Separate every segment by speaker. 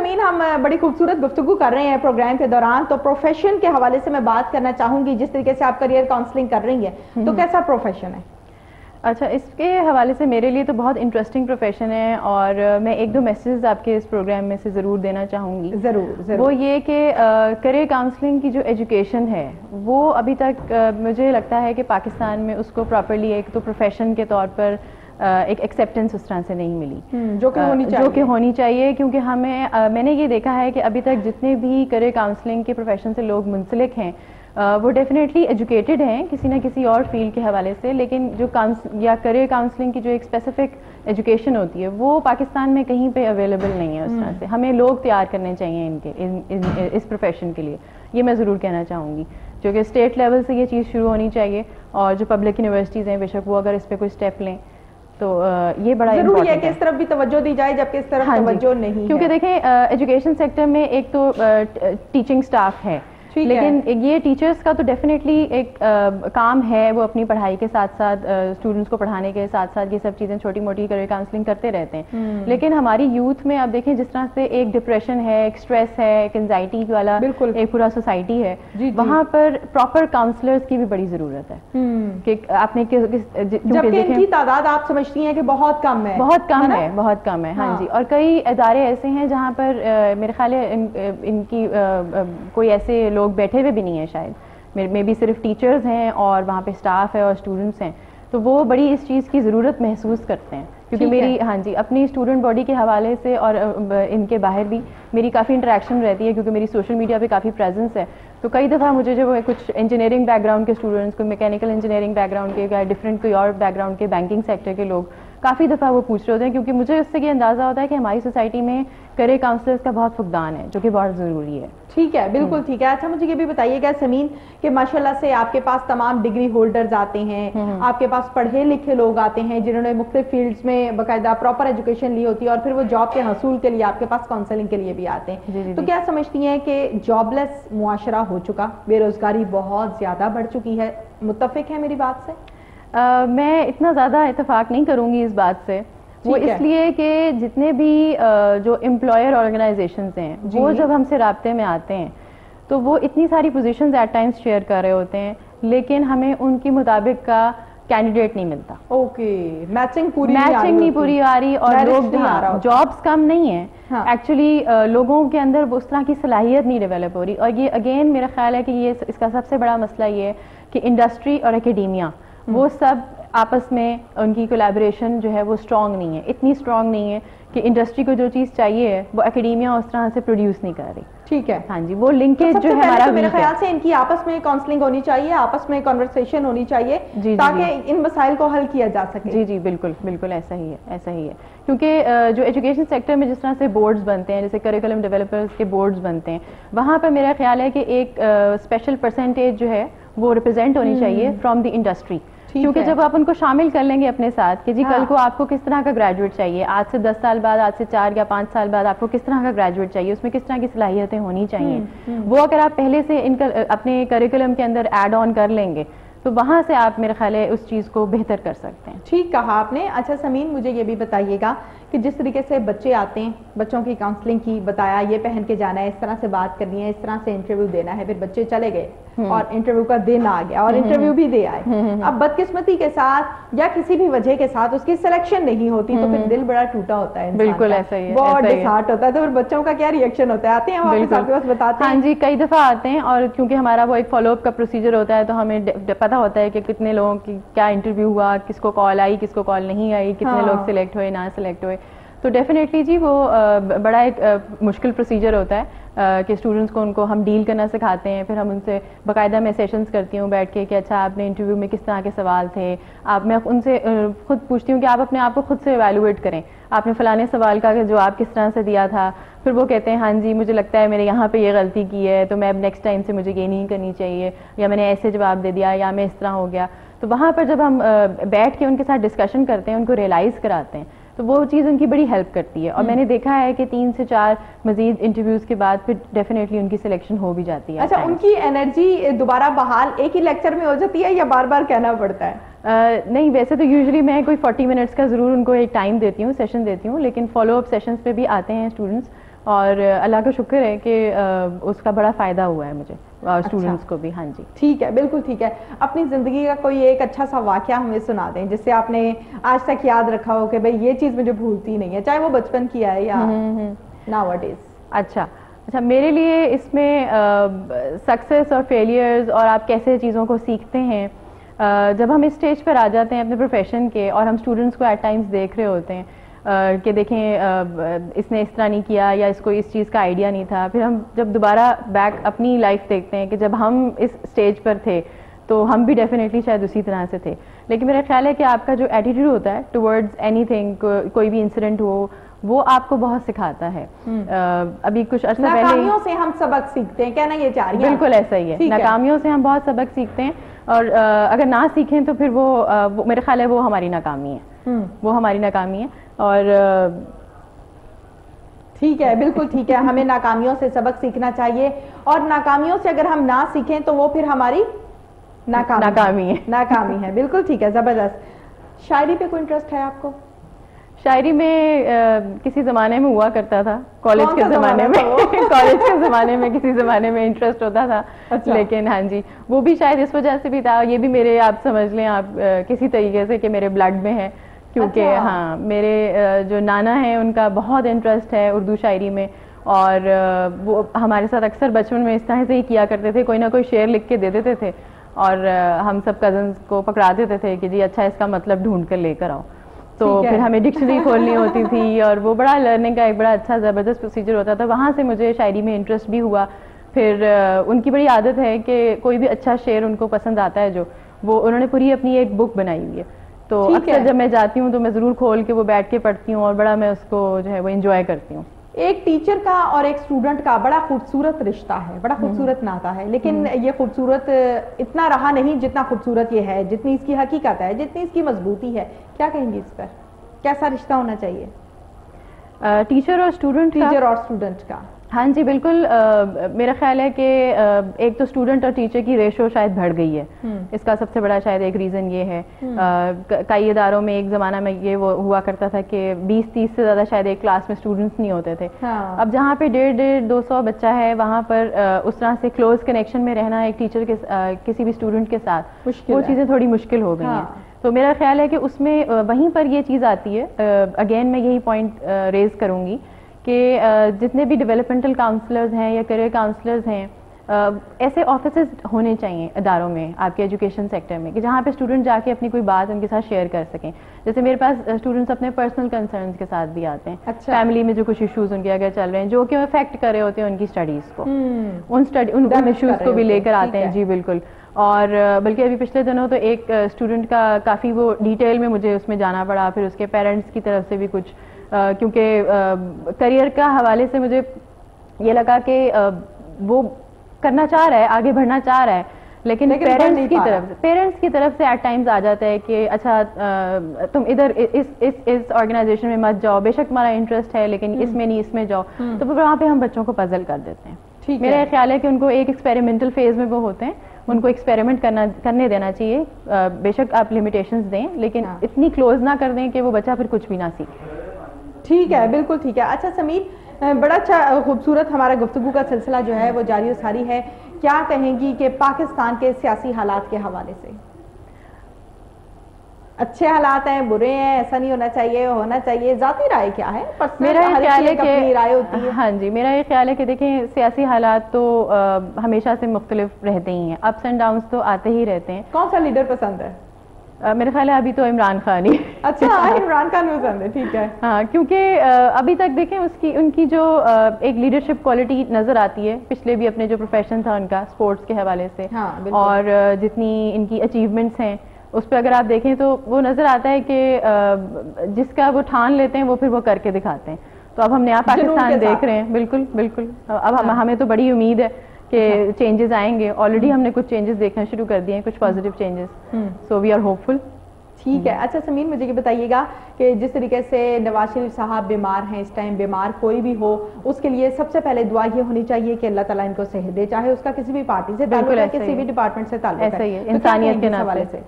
Speaker 1: سمین ہم بڑی خوبصورت گفتگو کر رہے ہیں پروگرام کے دوران, تو پروفیشن کے حوالے سے میں بات کرنا چاہوں گی. جس طریقے سے آپ کریئر کاؤنسلنگ کر رہی ہیں تو کیسا پروفیشن ہے؟
Speaker 2: اچھا, اس کے حوالے سے میرے لیے تو بہت انٹرسٹنگ پروفیشن ہے, اور میں ایک دو میسیجز آپ کے اس پروگرام میں سے ضرور دینا چاہوں گی.
Speaker 1: ضرور.
Speaker 2: وہ یہ کہ کریئر کاؤنسلنگ کی جو ایجوکیشن ہے وہ ابھی تک مجھے لگتا ہے کہ پاکستان میں اس کو پراپرلی ایک تو پروفیشن کے طور پر ایک ایکسیپٹنس اس طرح سے نہیں ملی
Speaker 1: جو کہ
Speaker 2: ہونی چاہیے. کیونکہ میں نے یہ دیکھا ہے کہ ابھی تک جتنے بھی کریئر کاؤنسلنگ کے پروفیشن سے لوگ منسلک ہیں وہ ڈیفینیٹلی ایجوکیٹڈ ہیں کسی نہ کسی اور فیلڈ کے حوالے سے, لیکن جو کریئر کاؤنسلنگ کی جو ایک اسپیسیفک ایجوکیشن ہوتی ہے وہ پاکستان میں کہیں پہ اویلیبل نہیں ہے اس طرح سے. ہمیں لوگ تیار کرنے چاہیے اس پروفیشن کے لیے, یہ میں ضرور کہنا چاہوں گی. جو کہ اسٹیٹ لیول سے یہ چیز شروع ہونی چاہیے, اور جو پبلک یونیورسٹیز ہیں بے شک وہ اگر اس پہ کوئی اسٹیپ لیں تو یہ بڑا
Speaker 1: ضروری ہے کہ اس طرف بھی توجہ دی جائے, جبکہ اس طرف توجہ نہیں.
Speaker 2: کیونکہ دیکھیں ایجوکیشن سیکٹر میں ایک تو ٹیچنگ سٹاف ہے, لیکن یہ ٹیچرز کا تو ڈیفینیٹلی ایک کام ہے, وہ اپنی پڑھائی کے ساتھ ساتھ اسٹوڈنٹس کو پڑھانے کے ساتھ ساتھ یہ سب چیزیں چھوٹی موٹی کریئر کاؤنسلنگ کرتے رہتے ہیں. لیکن ہماری یوتھ میں آپ دیکھیں جس طرح سے ایک ڈپریشن ہے, ایک اسٹریس ہے, ایک انزائٹی والا ایک پورا سوسائٹی ہے, وہاں پر پراپر کاؤنسلرز کی بھی بڑی ضرورت ہے. کہ آپ نے
Speaker 1: جبکہ ان کی تعداد آپ سمجھتی ہیں کہ بہت کم ہے.
Speaker 2: بہت کم ہے. ہاں جی, اور کئی ادارے ایسے ہیں جہاں پر میرے خیال ہے ان کی کوئی ایسے لوگ بیٹھے ہوئے بھی نہیں ہیں شاید, میں بھی صرف ٹیچرز ہیں اور وہاں پہ اسٹاف ہے اور اسٹوڈنٹس ہیں, تو وہ بڑی اس چیز کی ضرورت محسوس کرتے ہیں. کیونکہ میری اپنی اسٹوڈنٹ باڈی کے حوالے سے اور ان کے باہر بھی میری کافی انٹریکشن رہتی ہے, کیونکہ میری سوشل میڈیا پہ کافی پریزنس ہے. تو کئی دفعہ مجھے جو کچھ انجینئرنگ بیک گراؤنڈ کے اسٹوڈنٹس, کوئی میکینیکل انجینئرنگ بیک گراؤنڈ کے, یا ڈفرینٹ کوئی اور بیک گراؤنڈ کے بینکنگ سیکٹر کے لوگ کافی دفعہ وہ پوچھ رہے ہوتے ہیں, کیونکہ مجھے اس سے یہ اندازہ ہوتا ہے کہ ہماری سوسائٹی میں کریئر کاؤنسلرز کا بہت فقدان ہے, جو کہ بہت ضروری ہے.
Speaker 1: ٹھیک ہے, بالکل ٹھیک ہے. اچھا مجھے یہ بھی بتائیے گا سمین کہ ماشاءاللہ سے آپ کے پاس تمام ڈگری ہولڈرز آتے ہیں, آپ کے پاس پڑھے لکھے لوگ آتے ہیں جنہوں نے مختلف فیلڈز میں باقاعدہ پراپر ایجوکیشن لی ہوتی ہے, اور پھر وہ جاب کے حصول کے لیے آپ کے پاس کاؤنسلنگ کے لیے بھی آتے ہیں. تو کیا سمجھتی ہیں کہ جاب لیس معاشرہ ہو چکا, بے روزگاری بہت زیادہ بڑھ چکی ہے, متفق ہے میری بات سے؟
Speaker 2: میں اتنا زیادہ اتفاق نہیں کروں گی اس بات سے. وہ اس لیے کہ جتنے بھی جو امپلائر آرگنائزیشنز ہیں وہ جب ہم سے رابطے میں آتے ہیں تو وہ اتنی ساری پوزیشنز ایٹ ٹائمز شیئر کر رہے ہوتے ہیں, لیکن ہمیں ان کی مطابق کا کینڈیڈیٹ نہیں ملتا.
Speaker 1: میچنگ
Speaker 2: نہیں پوری آ رہی, اور لوگ جابس کم نہیں ہیں, ایکچولی لوگوں کے اندر اس طرح کی صلاحیت نہیں ڈیولپ ہو رہی. اور یہ اگین میرا خیال ہے کہ یہ اس کا سب سے بڑا مسئلہ یہ ہے کہ انڈسٹری اور اکیڈیمیا وہ سب آپس میں ان کی کولیبریشن جو ہے وہ اسٹرانگ نہیں ہے, اتنی اسٹرانگ نہیں ہے کہ انڈسٹری کو جو چیز چاہیے ہے وہ اکیڈیمیا اس طرح سے پروڈیوس نہیں کر رہی.
Speaker 1: ٹھیک ہے,
Speaker 2: ہاں جی, وہ لنکیج جو ہے ہمارا
Speaker 1: میرے خیال سے ان کی آپس میں کاؤنسلنگ ہونی چاہیے, آپس میں کنورسیشن ہونی چاہیے, تاکہ ان مسائل کو حل کیا جا سکے.
Speaker 2: جی بالکل ایسا ہی ہے. کیونکہ جو ایجوکیشن سیکٹر میں جس طرح سے بورڈز بنتے ہیں, جیسے کریکولم ڈیولپرز کے بورڈز بنتے ہیں, وہاں پہ میرا خیال ہے کہ ایک اسپیشل پرسنٹیج جو ہے وہ ریپرزینٹ ہونی چاہیے فرام دی انڈسٹری. کیونکہ جب آپ ان کو شامل کر لیں گے اپنے ساتھ کہ جی کل کو آپ کو کس طرح کا گریجویٹ چاہیے, آج سے 10 سال بعد, آج سے 4 یا 5 سال بعد آپ کو کس طرح کا گریجویٹ چاہیے, اس میں کس طرح کی صلاحیتیں ہونی چاہیے, وہ اگر آپ پہلے سے اپنے کریکولم کے اندر ایڈ آن کر لیں گے تو وہاں سے آپ میرے خیال ہے اس چیز کو بہتر کر سکتے ہیں.
Speaker 1: ٹھیک کہا آپ نے. اچھا سمین, مجھے یہ بھی بتائیے گا کہ جس طریقے سے بچے آتے ہیں, بچوں کی کاؤنسلنگ کی بتایا, یہ پہن کے جانا ہے, اس طرح سے بات کرنی ہے, اس طرح سے انٹرویو دینا ہے, پھر بچے چلے گئے اور انٹرویو کا دن آ گیا اور انٹرویو بھی دے آئے. اب بدقسمتی کے ساتھ یا کسی بھی وجہ کے ساتھ اس کی سلیکشن نہیں ہوتی تو پھر دل بڑا ٹوٹا ہوتا ہے,
Speaker 2: بالکل ایسا ہی ہے,
Speaker 1: بہت ڈسہارٹ ہوتا ہے. تو پھر بچوں کا کیا ریئیکشن ہوتا ہے؟ آتے ہیں واپس آپ کے پاس بتاتے ہیں؟
Speaker 2: ہاں جی, کئی دفعہ آتے ہیں, اور کیونکہ ہمارا وہ ایک فالو اپ کا پروسیجر ہوتا ہے تو ہمیں پتہ ہوتا ہے کہ کتنے لوگوں کی کیا انٹرویو ہوا, کس کو کال آئی, کس کو کال نہیں آئی, کتنے لوگ سلیکٹ ہوئے, نہ سلیکٹ ہوئے. تو ڈیفینیٹلی جی وہ بڑا ایک مشکل پروسیجر ہوتا ہے کہ اسٹوڈنٹس کو ان کو ہم ڈیل کرنا سکھاتے ہیں. پھر ہم ان سے باقاعدہ میں سیشنز کرتی ہوں بیٹھ کے کہ اچھا آپ نے انٹرویو میں کس طرح کے سوال تھے, میں ان سے خود پوچھتی ہوں کہ آپ اپنے آپ کو خود سے ایویلویٹ کریں, آپ نے فلانے سوال کا جواب کس طرح سے دیا تھا. پھر وہ کہتے ہیں ہاں جی مجھے لگتا ہے میں نے یہاں پہ یہ غلطی کی ہے, تو میں اب نیکسٹ ٹائم سے مجھے یہ نہیں کرنی چاہیے, یا میں نے ایسے جواب دے دیا, یا میں اس طرح ہو گیا. تو وہاں پر جب ہم بیٹھ کے ان کے ساتھ ڈسکشن کرتے ہیں, ان کو ریئلائز کراتے ہیں, تو وہ چیز ان کی بڑی ہیلپ کرتی ہے. اور میں نے دیکھا ہے کہ 3 سے 4 مزید انٹرویوز کے بعد پھر ڈیفینیٹلی ان کی سلیکشن ہو بھی جاتی ہے.
Speaker 1: اچھا, ان کی انرجی دوبارہ بحال ایک ہی لیکچر میں ہو جاتی ہے یا بار بار کہنا پڑتا ہے؟
Speaker 2: نہیں, ویسے تو یوزلی میں کوئی 40 منٹس کا ضرور ان کو ایک ٹائم دیتی ہوں, سیشن دیتی ہوں, لیکن فالو اپ سیشنز پہ بھی آتے ہیں اسٹوڈنٹس, اور اللہ کا شکر ہے کہ اس کا بڑا فائدہ ہوا ہے مجھے اور اسٹوڈنٹس کو بھی. ہاں جی
Speaker 1: ٹھیک ہے, بالکل ٹھیک ہے. اپنی زندگی کا کوئی ایک اچھا سا واقعہ ہمیں سنا دیں جس سے آپ نے آج تک یاد رکھا ہو کہ بھئی یہ چیز مجھے بھولتی نہیں ہے, چاہے وہ بچپن کی ہے یا ناؤ اڈیز.
Speaker 2: اچھا, میرے لیے اس میں سکسیس اور فیلیئرز اور آپ کیسے چیزوں کو سیکھتے ہیں, جب ہم اس اسٹیج پر آ جاتے ہیں اپنے پروفیشن کے اور ہم اسٹوڈنٹس کو ایٹ ٹائمز دیکھ رہے ہوتے ہیں کہ دیکھیں اس نے اس طرح نہیں کیا یا اس کو اس چیز کا آئیڈیا نہیں تھا, پھر ہم جب دوبارہ بیک اپنی لائف دیکھتے ہیں کہ جب ہم اس اسٹیج پر تھے تو ہم بھی ڈیفینیٹلی شاید اسی طرح سے تھے. لیکن میرا خیال ہے کہ آپ کا جو ایٹیٹیوڈ ہوتا ہے ٹورڈز اینی تھنگ, کوئی بھی انسیڈنٹ ہو, وہ آپ کو بہت سکھاتا ہے. ابھی کچھ عرصہ پہلے
Speaker 1: ناکامیوں سے ہم سبق سیکھتے ہیں, کہنا یہ چاہ رہی ہیں؟
Speaker 2: بالکل ایسا ہی ہے, ناکامیوں سے ہم بہت سبق سیکھتے ہیں اور اگر نہ سیکھیں تو پھر وہ میرے خیال ہے وہ ہماری ناکامی ہے, وہ ہماری ناکامی ہے. اور
Speaker 1: ٹھیک ہے, بالکل ٹھیک ہے, ہمیں ناکامیوں سے سبق سیکھنا چاہیے اور ناکامیوں سے اگر ہم نہ سیکھیں تو وہ پھر ہماری ناکامی ہے. بالکل ٹھیک ہے, زبردست. شاعری پہ کوئی انٹرسٹ ہے آپ کو؟
Speaker 2: شاعری میں کسی زمانے میں ہوا کرتا تھا, کالج کے زمانے میں کالج کے زمانے میں کسی زمانے میں انٹرسٹ ہوتا تھا. لیکن ہاں جی وہ بھی شاید اس وجہ سے بھی تھا, یہ بھی میرے آپ سمجھ لیں آپ کسی طریقے سے کہ میرے بلڈ میں ہے, کیونکہ ہاں میرے جو نانا ہیں ان کا بہت انٹرسٹ ہے اردو شاعری میں, اور وہ ہمارے ساتھ اکثر بچپن میں اس طرح سے ہی کیا کرتے تھے, کوئی نہ کوئی شعر لکھ کے دے دیتے تھے اور ہم سب کزنس کو پکڑا دیتے تھے کہ جی اچھا اس کا مطلب ڈھونڈ کر لے کر آؤ. تو پھر ہمیں ڈکشنری کھولنی ہوتی تھی اور وہ بڑا لرننگ کا ایک بڑا اچھا زبردست پروسیجر ہوتا تھا. وہاں سے مجھے شاعری میں انٹرسٹ بھی ہوا. پھر ان کی بڑی عادت ہے کہ کوئی بھی اچھا شعر ان کو پسند آتا ہے جو وہ انہوں نے پوری اپنی ایک بک بنائی ہوئی ہے, تو اکثر جب میں جاتی ہوں تو میں ضرور کھول کے وہ بیٹھ کے پڑھتی ہوں اور بڑا میں اس کو جو ہے وہ انجوائے کرتی ہوں.
Speaker 1: ایک ٹیچر کا اور ایک اسٹوڈنٹ کا بڑا خوبصورت رشتہ ہے, بڑا خوبصورت ناتا ہے, لیکن یہ خوبصورت اتنا رہا نہیں جتنا خوبصورت یہ ہے, جتنی اس کی حقیقت ہے, جتنی اس کی مضبوطی ہے. کیا کہیں گی اس پر, کیسا رشتہ ہونا چاہیے
Speaker 2: ٹیچر اور اسٹوڈنٹ
Speaker 1: کا؟ ہاں
Speaker 2: جی بالکل, میرا خیال ہے کہ ایک تو اسٹوڈنٹ اور ٹیچر کی ریشو شاید بڑھ گئی ہے, اس کا سب سے بڑا شاید ایک ریزن یہ ہے. کئی اداروں میں ایک زمانہ میں یہ ہوا کرتا تھا کہ 20-30 سے زیادہ شاید ایک کلاس میں اسٹوڈنٹس نہیں ہوتے تھے. اب جہاں پہ 150-200 بچہ ہے وہاں پر اس طرح سے کلوز کنیکشن میں رہنا ایک ٹیچر کے کسی بھی اسٹوڈنٹ کے ساتھ وہ چیزیں تھوڑی مشکل ہو گئی ہیں. تو میرا خیال ہے کہ اس میں وہیں پر یہ چیز آتی ہے. اگین میں یہی پوائنٹ ریز کروں گی کہ جتنے بھی ڈیولپمنٹل کاؤنسلرز ہیں یا کیریئر کاؤنسلرز ہیں, ایسے آفیسز ہونے چاہیے اداروں میں آپ کے ایجوکیشن سیکٹر میں کہ جہاں پہ اسٹوڈنٹ جا کے اپنی کوئی بات ان کے ساتھ شیئر کر سکیں. جیسے میرے پاس اسٹوڈنٹس اپنے پرسنل کنسرنز کے ساتھ بھی آتے ہیں, فیملی میں جو کچھ ایشوز ان کے اگر چل رہے ہیں جو کہ افیکٹ کر رہے ہوتے ہیں ان کی اسٹڈیز کو, ان ایشوز کو بھی لے کر آتے ہیں. جی بالکل. اور بلکہ ابھی پچھلے دنوں تو ایک اسٹوڈنٹ کا کافی وہ ڈیٹیل میں مجھے اس میں جانا پڑا, پھر اس کے پیرنٹس کی طرف سے بھی کچھ, کیونکہ کریئر کا حوالے سے مجھے یہ لگا کہ وہ کرنا چاہ رہا ہے, آگے بڑھنا چاہ رہا ہے, لیکن پیرنٹس کی طرف سے ایٹ ٹائمز آ جاتا ہے کہ اچھا تم ادھر اس آرگنائزیشن میں مت جاؤ, بے شک تمہارا انٹرسٹ ہے لیکن اس میں نہیں, اس میں جاؤ. تو پھر وہاں پہ ہم بچوں کو پزل کر دیتے ہیں. میرا خیال ہے کہ ان کو ایک ایکسپیریمنٹل فیز میں وہ ہوتے ہیں, ان کو ایکسپیریمنٹ کرنے دینا چاہیے. بے شک آپ لمیٹیشنز دیں لیکن اتنی کلوز نہ کر دیں کہ وہ بچہ پھر کچھ بھی نہ سیکھے.
Speaker 1: ٹھیک ہے, بالکل ٹھیک ہے. اچھا سمیر, بڑا اچھا خوبصورت ہمارا گفتگو کا سلسلہ جو ہے وہ جاری و ساری ہے. کیا کہیں گی کہ پاکستان کے سیاسی حالات کے حوالے سے اچھے حالات ہیں, برے ہیں, ایسا نہیں ہونا چاہیے, ہونا چاہیے, ذاتی رائے کیا ہے؟
Speaker 2: میرا یہ خیال ہے کہ
Speaker 1: رائے ہوتی ہے.
Speaker 2: ہاں جی, میرا یہ خیال ہے کہ دیکھیں سیاسی حالات تو ہمیشہ سے مختلف رہتے ہی ہیں, اپس اینڈ ڈاؤنس تو آتے ہی رہتے ہیں.
Speaker 1: کون سا لیڈر پسند ہے؟
Speaker 2: میرا خیال ہے ابھی تو عمران خان ہی.
Speaker 1: اچھا, عمران خان پسند ہے, ٹھیک ہے.
Speaker 2: ہاں, کیونکہ ابھی تک دیکھیں ان کی جو ایک لیڈرشپ کوالٹی نظر آتی ہے, پچھلے بھی اپنے جو پروفیشن تھا ان کا اسپورٹس کے حوالے سے, اور جتنی ان کی اچیومنٹس ہیں اس پہ اگر آپ دیکھیں تو وہ نظر آتا ہے کہ جس کا وہ ٹھان لیتے ہیں وہ پھر وہ کر کے دکھاتے ہیں. تو اب ہم نیا پاکستان دیکھ رہے ہیں. بالکل بالکل, اب ہمیں تو بڑی امید ہے کہ چینجز آئیں گے. آلریڈی ہم نے کچھ چینجز دیکھنا شروع کر دیے ہیں, کچھ positive changes, so we are hopeful.
Speaker 1: ٹھیک ہے. اچھا سمیر, مجھے یہ بتائیے گا کہ جس طریقے سے نواز شریف صاحب بیمار ہیں اس ٹائم, بیمار کوئی بھی ہو اس کے لیے سب سے پہلے دعا یہ ہونی چاہیے کہ اللہ تعالیٰ ان کو صحت دے, چاہے اس کا کسی بھی پارٹی سے تعلق ہے, کسی بھی ڈپارٹمنٹ سے تعلق ہے.
Speaker 2: ایسا ہی ہے,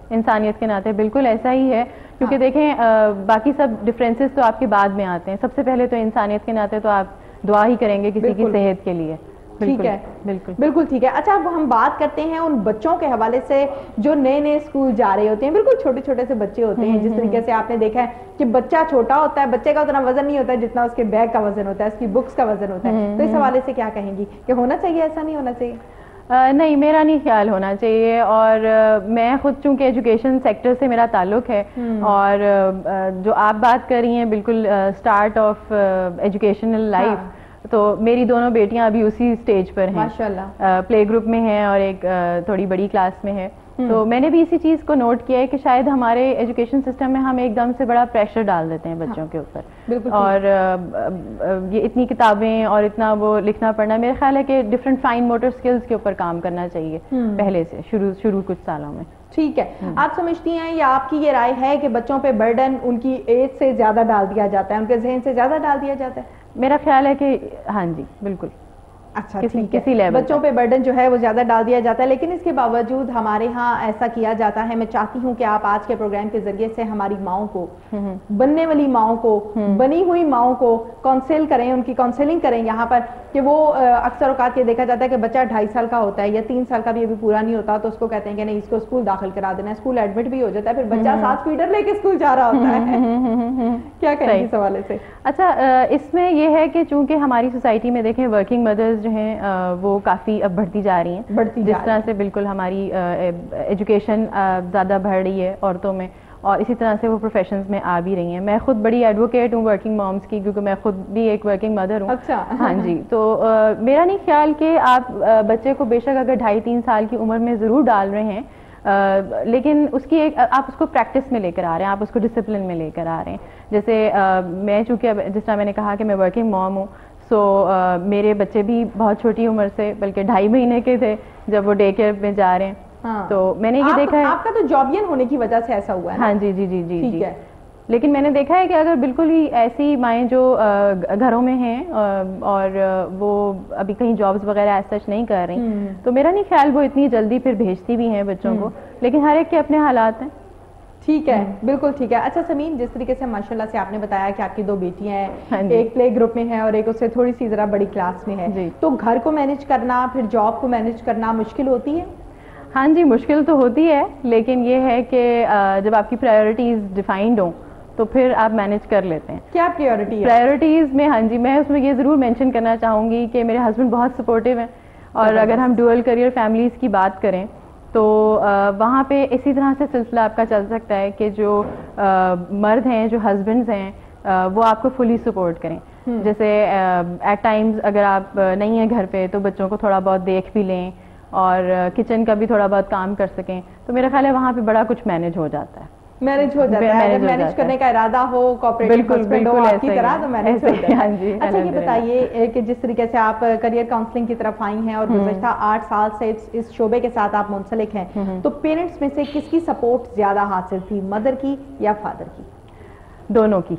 Speaker 2: انسانیت کے ناطے بالکل ایسا ہی ہے. کیونکہ دیکھیں باقی سب ڈفرینسز تو آپ کے بعد میں آتے ہیں, سب سے پہلے تو انسانیت کے ناطے تو آپ دعا ہی کریں گے کسی کی صحت کے لیے.
Speaker 1: ٹھیک ہے,
Speaker 2: بالکل
Speaker 1: بالکل ٹھیک ہے. اچھا اب ہم بات کرتے ہیں ان بچوں کے حوالے سے جو نئے نئے اسکول جا رہے ہوتے ہیں, بالکل چھوٹے چھوٹے سے بچے ہوتے ہیں, جس طریقے سے آپ نے دیکھا ہے کہ بچہ چھوٹا ہوتا ہے, بچے کا اتنا وزن نہیں ہوتا ہے جتنا اس کے بیگ کا وزن ہوتا ہے, اس کی بکس کا وزن ہوتا ہے, تو اس حوالے سے کیا کہیں گی کہ ہونا چاہیے, ایسا نہیں ہونا چاہیے؟
Speaker 2: نہیں, میرا نہیں خیال ہونا چاہیے, اور میں خود چونکہ ایجوکیشن سیکٹر سے میرا تعلق ہے, اور جو آپ بات کر رہی ہیں بالکل اسٹارٹ آف ایجوکیشنل لائف, تو میری دونوں بیٹیاں ابھی اسی اسٹیج پر ہیں, ماشاءاللہ پلے گروپ میں ہیں اور ایک تھوڑی بڑی کلاس میں ہے. تو میں نے بھی اسی چیز کو نوٹ کیا ہے کہ شاید ہمارے ایجوکیشن سسٹم میں ہم ایک دم سے بڑا پریشر ڈال دیتے ہیں بچوں کے اوپر, اور یہ اتنی کتابیں اور اتنا وہ لکھنا پڑھنا, میرا خیال ہے کہ ڈفرینٹ فائن موٹر اسکلز کے اوپر کام کرنا چاہیے پہلے سے شروع کچھ سالوں میں.
Speaker 1: ٹھیک ہے, آپ سمجھتی ہیں یا آپ کی یہ رائے ہے کہ بچوں پہ برڈن ان کی ایج سے زیادہ ڈال دیا جاتا ہے, ان کے ذہن سے زیادہ ڈال دیا جاتا ہے؟
Speaker 2: میرا خیال ہے کہ ہاں جی بالکل.
Speaker 1: اچھا کسی لیول بچوں پہ برڈن جو ہے وہ زیادہ ڈال دیا جاتا ہے, لیکن اس کے باوجود ہمارے ہاں ایسا کیا جاتا ہے. میں چاہتی ہوں کہ آپ آج کے پروگرام کے ذریعے سے ہماری ماؤں کو, بننے والی ماؤں کو, بنی ہوئی ماؤں کو کونسل کریں, ان کی کونسلنگ کریں یہاں پر, کہ وہ اکثر اوقات یہ دیکھا جاتا ہے کہ بچہ 2.5 سال کا ہوتا ہے یا 3 سال کا بھی ابھی پورا نہیں ہوتا, تو اس کو کہتے ہیں کہ نہیں اس کو اسکول داخل کرا دینا ہے, اسکول ایڈمٹ بھی ہو جاتا ہے, پھر بچہ 7 فیڈر لے کے اسکول جا رہا ہوتا ہے. کیا کہیں گے اس حوالے سے؟
Speaker 2: اچھا, اس میں یہ ہے کہ چونکہ ہماری سوسائٹی میں دیکھیں ورکنگ مدرز جو ہیں وہ کافی اب بڑھتی جا رہی ہیں, جس طرح سے بالکل ہماری ایجوکیشن زیادہ بڑھ رہی ہے عورتوں میں, اور اسی طرح سے وہ پروفیشنز میں آ بھی رہی ہیں. میں خود بڑی ایڈوکیٹ ہوں ورکنگ مامس کی, کیونکہ میں خود بھی ایک ورکنگ مدر ہوں.
Speaker 1: اچھا
Speaker 2: ہاں جی, تو میرا نہیں خیال کہ آپ بچے کو بے شک اگر 2.5-3 سال کی عمر میں ضرور ڈال رہے ہیں, لیکن اس کی ایک آپ اس کو پریکٹس میں لے کر آ رہے ہیں, آپ اس کو ڈسپلن میں لے کر آ رہے ہیں. جیسے میں چونکہ جس طرح میں نے کہا کہ میں ورکنگ مام ہوں, سو میرے بچے بھی بہت چھوٹی عمر سے, بلکہ 2.5 مہینے کے تھے جب وہ ڈے کیئر میں جا رہے ہیں. تو میں نے یہ دیکھا ہے,
Speaker 1: آپ کا تو جابین ہونے کی وجہ سے ایسا ہوا ہے.
Speaker 2: ہاں جی جی جی جی ٹھیک ہے, لیکن میں نے دیکھا ہے کہ اگر بالکل ہی ایسی مائیں جو گھروں میں ہیں اور وہ ابھی کہیں جابز وغیرہ ایز سچ نہیں کر رہی, تو میرا نہیں خیال وہ اتنی جلدی پھر بھیجتی بھی ہیں بچوں کو, لیکن ہر ایک کے اپنے حالات ہیں.
Speaker 1: ٹھیک ہے, بالکل ٹھیک ہے. اچھا سمین, جس طریقے سے ماشاءاللہ سے آپ نے بتایا کہ آپ کی 2 بیٹیاں ہیں, ایک پلے گروپ میں ہے اور ایک اس سے تھوڑی سی ذرا بڑی کلاس میں ہے, تو گھر کو مینیج کرنا پھر جاب کو مینیج کرنا مشکل ہوتی ہے؟
Speaker 2: ہاں جی, مشکل تو ہوتی ہے, لیکن یہ ہے کہ جب آپ کی پرائیورٹیز ڈیفائنڈ ہوں تو پھر آپ مینیج کر لیتے ہیں.
Speaker 1: کیا پرائیورٹی ہے؟
Speaker 2: پرائیورٹیز میں, ہاں جی, میں اس میں یہ ضرور مینشن کرنا چاہوں گی کہ میرے ہسبینڈ بہت سپورٹیو ہیں, اور اگر ہم ڈوئل کریئر فیملیز کی بات کریں تو وہاں پہ اسی طرح سے سلسلہ آپ کا چل سکتا ہے کہ جو مرد ہیں, جو ہسبینڈز ہیں, وہ آپ کو فلی سپورٹ کریں. جیسے ایٹ ٹائمز اگر آپ نہیں ہیں گھر پہ تو بچوں کو تھوڑا بہت دیکھ بھی لیں اور کچن کا بھی تھوڑا بہت کام کر سکیں, تو میرا خیال ہے وہاں پہ بڑا کچھ مینیج ہو جاتا ہے.
Speaker 1: مینیج ہو جاتا ہے, اگر مینیج کرنے کا ارادہ ہو, کوآپریٹو ہسبینڈ ہو آپ کی طرح, تو مینیج ہو جاتا ہے. اچھا یہ بتائیے کہ جس طریقے سے آپ کریئر کاؤنسلنگ کی طرف آئی ہیں اور گزشتہ 8 سال سے اس شعبے کے ساتھ آپ منسلک ہیں, تو پیرنٹس میں سے کس کی سپورٹ زیادہ حاصل تھی, مدر کی یا فادر کی؟
Speaker 2: دونوں کی.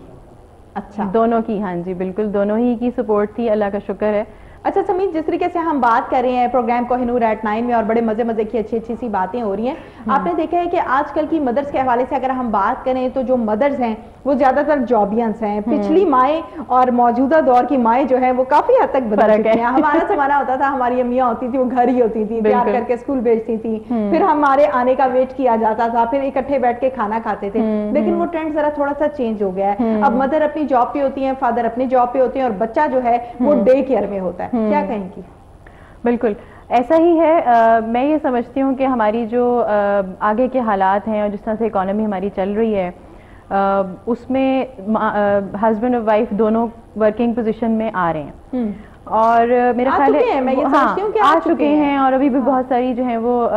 Speaker 1: اچھا,
Speaker 2: دونوں کی, ہاں جی بالکل دونوں ہی کی سپورٹ تھی, اللہ کا شکر ہے.
Speaker 1: اچھا سمین, جس طریقے سے ہم بات کر رہے ہیں پروگرام کوہنور ایٹ 9 میں اور بڑے مزے مزے کی اچھی اچھی سی باتیں ہو رہی ہیں, آپ نے دیکھا ہے کہ آج کل کی مدرس کے حوالے سے اگر ہم بات کریں تو جو مدرز ہیں وہ زیادہ تر جابینس ہیں. پچھلی مائیں اور موجودہ دور کی مائیں جو ہیں وہ کافی حد تک بدل چکی ہیں. ہمارا زمانہ ہوتا تھا, ہماری امیاں ہوتی تھی وہ گھر ہی ہوتی تھی, تیار کر کے اسکول بھیجتی تھی, پھر ہمارے آنے کا ویٹ کیا جاتا تھا, پھر اکٹھے بیٹھ کے کھانا کھاتے تھے. لیکن وہ ٹرینڈ ذرا تھوڑا سا چینج ہو گیا ہے. اب مدر اپنی جاب پہ ہوتی ہیں, فادر اپنی جاب پہ ہوتے ہیں, اور بچہ جو ہے وہ ڈے کیئر میں ہوتا ہے. کیا کہیں گی؟
Speaker 2: بالکل ایسا ہی ہے. میں یہ سمجھتی ہوں کہ ہماری جو آگے کے حالات ہیں اور جس طرح سے اکانومی ہماری چل رہی ہے, اس میں ہسبینڈ اور وائف دونوں ورکنگ پوزیشن میں آ رہے ہیں, اور میرا خیال ہے آ چکے ہیں, اور ابھی بھی بہت ساری جو ہیں وہ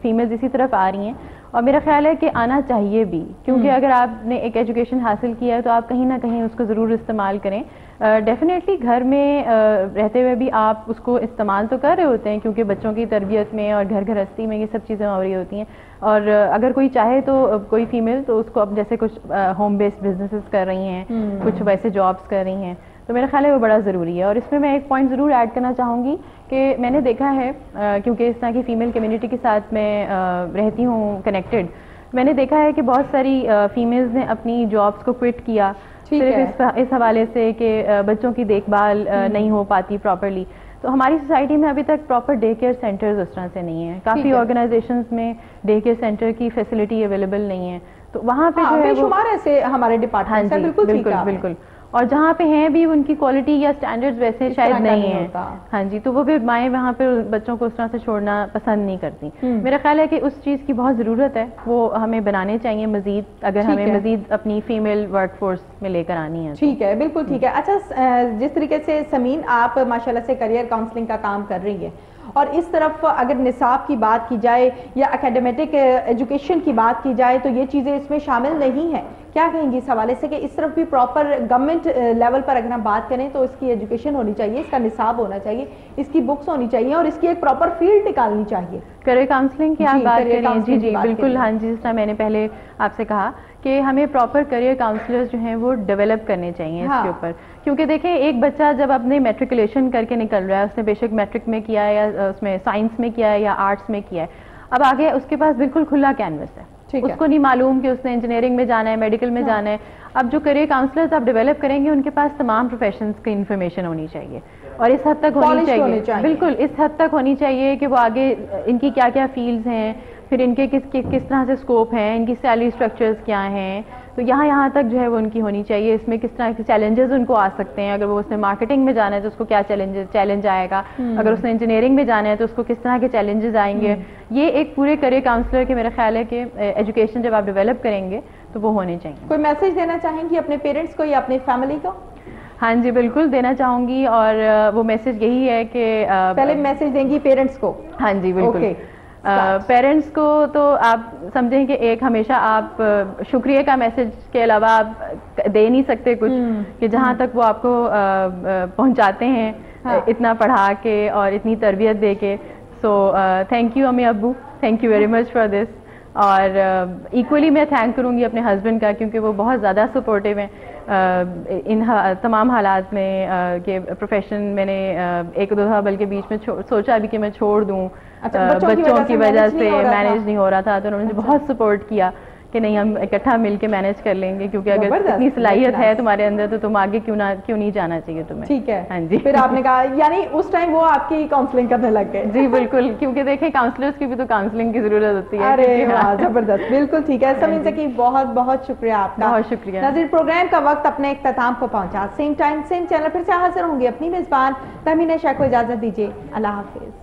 Speaker 2: فیمیلز اسی طرف آ رہی ہیں, اور میرا خیال ہے کہ آنا چاہیے بھی, کیونکہ اگر آپ نے ایک ایجوکیشن حاصل کیا ہے تو آپ کہیں نہ کہیں اس کو ضرور استعمال کریں. ڈیفینیٹلی گھر میں رہتے ہوئے بھی آپ اس کو استعمال تو کر رہے ہوتے ہیں, کیونکہ بچوں کی تربیت میں اور گھر گھرستی میں یہ سب چیزیں ہو رہی ہوتی ہیں. اور اگر کوئی چاہے تو کوئی فیمیل تو اس کو اب جیسے کچھ ہوم بیسڈ بزنسز کر رہی ہیں, کچھ ویسے جابس کر رہی ہیں, تو میرا خیال ہے وہ بڑا ضروری ہے. اور اس میں میں ایک پوائنٹ ضرور ایڈ کرنا چاہوں گی کہ میں نے دیکھا ہے, کیونکہ اس طرح کی فیمیل کمیونٹی کے ساتھ میں رہتی ہوں کنیکٹڈ, میں نے دیکھا ہے کہ بہت ساری فیمیلز نے اپنی جابس کو کوئٹ کیا صرف اس حوالے سے کہ بچوں کی دیکھ بھال نہیں ہو پاتی پراپرلی. تو ہماری سوسائٹی میں ابھی تک پراپر ڈے کیئر سینٹرز اس طرح سے نہیں ہیں. کافی آرگنائزیشنز میں ڈے کیئر سینٹر کی فیسلٹی اویلیبل نہیں ہے, تو وہاں پہ جو ہے
Speaker 1: شمار ایسے ہمارے ڈپارٹمنٹ
Speaker 2: بالکل بالکل, اور جہاں پہ ہیں بھی ان کی کوالٹی یا اسٹینڈرڈز ویسے شاید نہیں ہیں. ہاں جی, تو وہ بھی مائیں وہاں پہ بچوں کو اس طرح سے چھوڑنا پسند نہیں کرتی. میرا خیال ہے کہ اس چیز کی بہت ضرورت ہے, وہ ہمیں بنانے چاہیے مزید, اگر ہمیں مزید اپنی فیمیل ورک فورس میں لے کر آنی ہے.
Speaker 1: ٹھیک ہے, بالکل ٹھیک ہے. اچھا, جس طریقے سے سمین آپ ماشاءاللہ سے کریئر کاؤنسلنگ کا کام کر رہی ہیں, اور اس طرف اگر نصاب کی بات کی جائے یا اکیڈمیٹک ایجوکیشن کی بات کی جائے تو یہ چیزیں اس میں شامل نہیں ہیں, کیا کہیں گی اس حوالے سے کہ اس طرف بھی پراپر گورنمنٹ لیول پر اگر ہم بات کریں تو اس کی ایجوکیشن ہونی چاہیے, اس کا نصاب ہونا چاہیے, اس کی بکس ہونی چاہیے, اور اس کی ایک پراپر فیلڈ نکالنی چاہیے.
Speaker 2: کریئر کاؤنسلنگ کی آپ بات کریں, جی جی بالکل, ہاں جی, جس طرح میں نے پہلے آپ سے کہا کہ ہمیں پراپر کریئر کاؤنسلرز جو ہیں وہ ڈیولپ کرنے چاہیے اس کے اوپر. کیونکہ دیکھیں, ایک بچہ جب اپنے میٹریکولیشن کر کے نکل رہا ہے, اس نے بے شک میٹرک میں کیا ہے یا اس میں سائنس میں کیا ہے یا آرٹس میں کیا ہے, اب آگے اس کے پاس بالکل کھلا کینوس ہے, اس کو نہیں معلوم کہ اس نے انجینئرنگ میں جانا ہے, میڈیکل میں جانا ہے. اب جو کریئر کاؤنسلرز آپ ڈیولپ کریں گے ان کے پاس تمام پروفیشنز کی انفارمیشن ہونی چاہیے, اور اس حد تک ہونی چاہیے, بالکل اس حد تک ہونی چاہیے کہ وہ آگے ان کی کیا کیا فیلڈز ہیں, پھر ان کے کس طرح سے اسکوپ ہیں, ان کی سیلری اسٹرکچرز کیا ہیں, تو یہاں تک جو ہے وہ ان کی ہونی چاہیے. اس میں کس طرح کے چیلنجز ان کو آ سکتے ہیں, اگر وہ اس نے مارکیٹنگ میں جانا ہے تو اس کو کیا چیلنج آئے گا, اگر اس نے انجینئرنگ میں جانا ہے تو اس کو کس طرح کے چیلنجز آئیں گے. یہ ایک پورے کریئر کاؤنسلر کے میرا خیال ہے کہ ایجوکیشن جب آپ ڈیولپ کریں گے تو وہ ہونے چاہیے.
Speaker 1: کوئی میسج دینا چاہیں گی اپنے پیرنٹس کو یا اپنی فیملی کو؟
Speaker 2: ہاں جی, بالکل دینا چاہوں گی, اور وہ میسج یہی ہے کہ
Speaker 1: پہلے میسج دیں گی پیرنٹس کو.
Speaker 2: ہاں جی بالکل, پیرنٹس کو تو آپ سمجھیں کہ ایک ہمیشہ آپ شکریہ کا میسج کے علاوہ آپ دے نہیں سکتے کچھ, کہ جہاں تک وہ آپ کو پہنچاتے ہیں اتنا پڑھا کے اور اتنی تربیت دے کے. سو تھینک یو امی ابو, thank you very much for this. اور ایکولی میں تھینک کروں گی اپنے ہسبینڈ کا, کیونکہ وہ بہت زیادہ سپورٹیو ہیں ان تمام حالات میں. کہ پروفیشن میں نے ایک دو دفعہ بلکہ بیچ میں سوچا بھی کہ میں چھوڑ دوں, بچوں کی وجہ سے مینیج نہیں ہو رہا تھا, تو انہوں نے مجھے بہت سپورٹ کیا کہ نہیں ہم اکٹھا مل کے مینیج کر لیں گے, کیونکہ اگر اتنی صلاحیت ہے تمہارے اندر تو تم آگے کیوں نہیں جانا چاہیے تمہیں.
Speaker 1: ٹھیک ہے,
Speaker 2: ہاں جی.
Speaker 1: پھر آپ نے کہا یعنی اس ٹائم وہ آپ کی کاؤنسلنگ کرنے لگ گئے.
Speaker 2: جی بالکل, کیونکہ دیکھیں کاؤنسلرز کی بھی تو کاؤنسلنگ کی ضرورت ہوتی ہے.
Speaker 1: ارے واہ, زبردست, بالکل ٹھیک ہے. سمین ذکی, بہت بہت شکریہ آپ کا.
Speaker 2: بہت شکریہ.
Speaker 1: ناظرین, پروگرام کا وقت اپنے اختتام کو پہنچا. سیم ٹائم سیم چینل پھر سے حاضر ہوں گی اپنی میزبان تہمینہ شیخ کو. اجازت دیجیے, اللہ حافظ.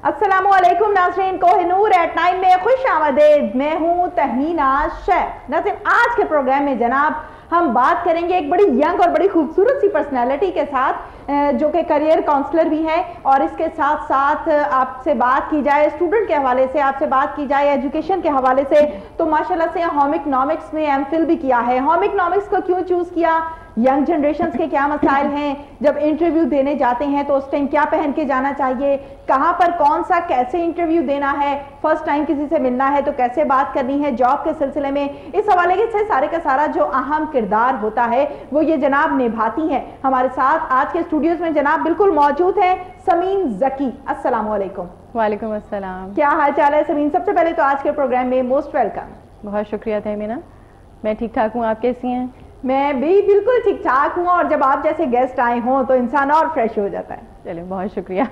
Speaker 1: السلام علیکم ناظرین, کوہ نور ایٹ 9 میں خوش آمدید. میں ہوں تہمینہ شیخ. ناظرین, آج کے پروگرام میں جناب ہم بات کریں گے ایک بڑی ینگ اور بڑی خوبصورت سی پرسنالٹی کے ساتھ جو کہ کریئر کاؤنسلر بھی ہے, اور اس کے ساتھ ساتھ آپ سے بات کی جائے اسٹوڈنٹ کے حوالے سے, آپ سے بات کی جائے ایجوکیشن کے حوالے سے, تو ماشاءاللہ سے ہوم اکنامکس میں ایم فل بھی کیا ہے. ہوم اکنامکس کو کیوں چوز کیا, ینگ جنریشنز کے کیا مسائل ہیں, جب انٹرویو دینے جاتے ہیں تو اس ٹائم کیا پہن کے جانا چاہیے, کہاں پر کون سا کیسے انٹرویو دینا ہے, فرسٹ ٹائم کسی سے ملنا ہے تو کیسے بات کرنی ہے جاب کے سلسلے میں, اس حوالے سے سارے کا سارا جو اہم کردار ہوتا ہے وہ یہ جناب نبھاتی ہیں. ہمارے ساتھ آج کے اسٹوڈیوز میں جناب بالکل موجود ہیں سمین ذکی. السلام علیکم.
Speaker 2: وعلیکم السلام.
Speaker 1: کیا حال چال ہے سمین؟ سب سے پہلے تو آج کے پروگرام میں موسٹ ویلکم.
Speaker 2: بہت شکریہ تہمینہ, میں ٹھیک ٹھاک ہوں, آپ کیسی ہیں؟
Speaker 1: میں بھی بالکل ٹھیک ٹھاک ہوں, اور جب آپ جیسے گیسٹ آئے ہوں تو انسان اور فریش ہو جاتا ہے.
Speaker 2: چلیں, بہت شکریہ.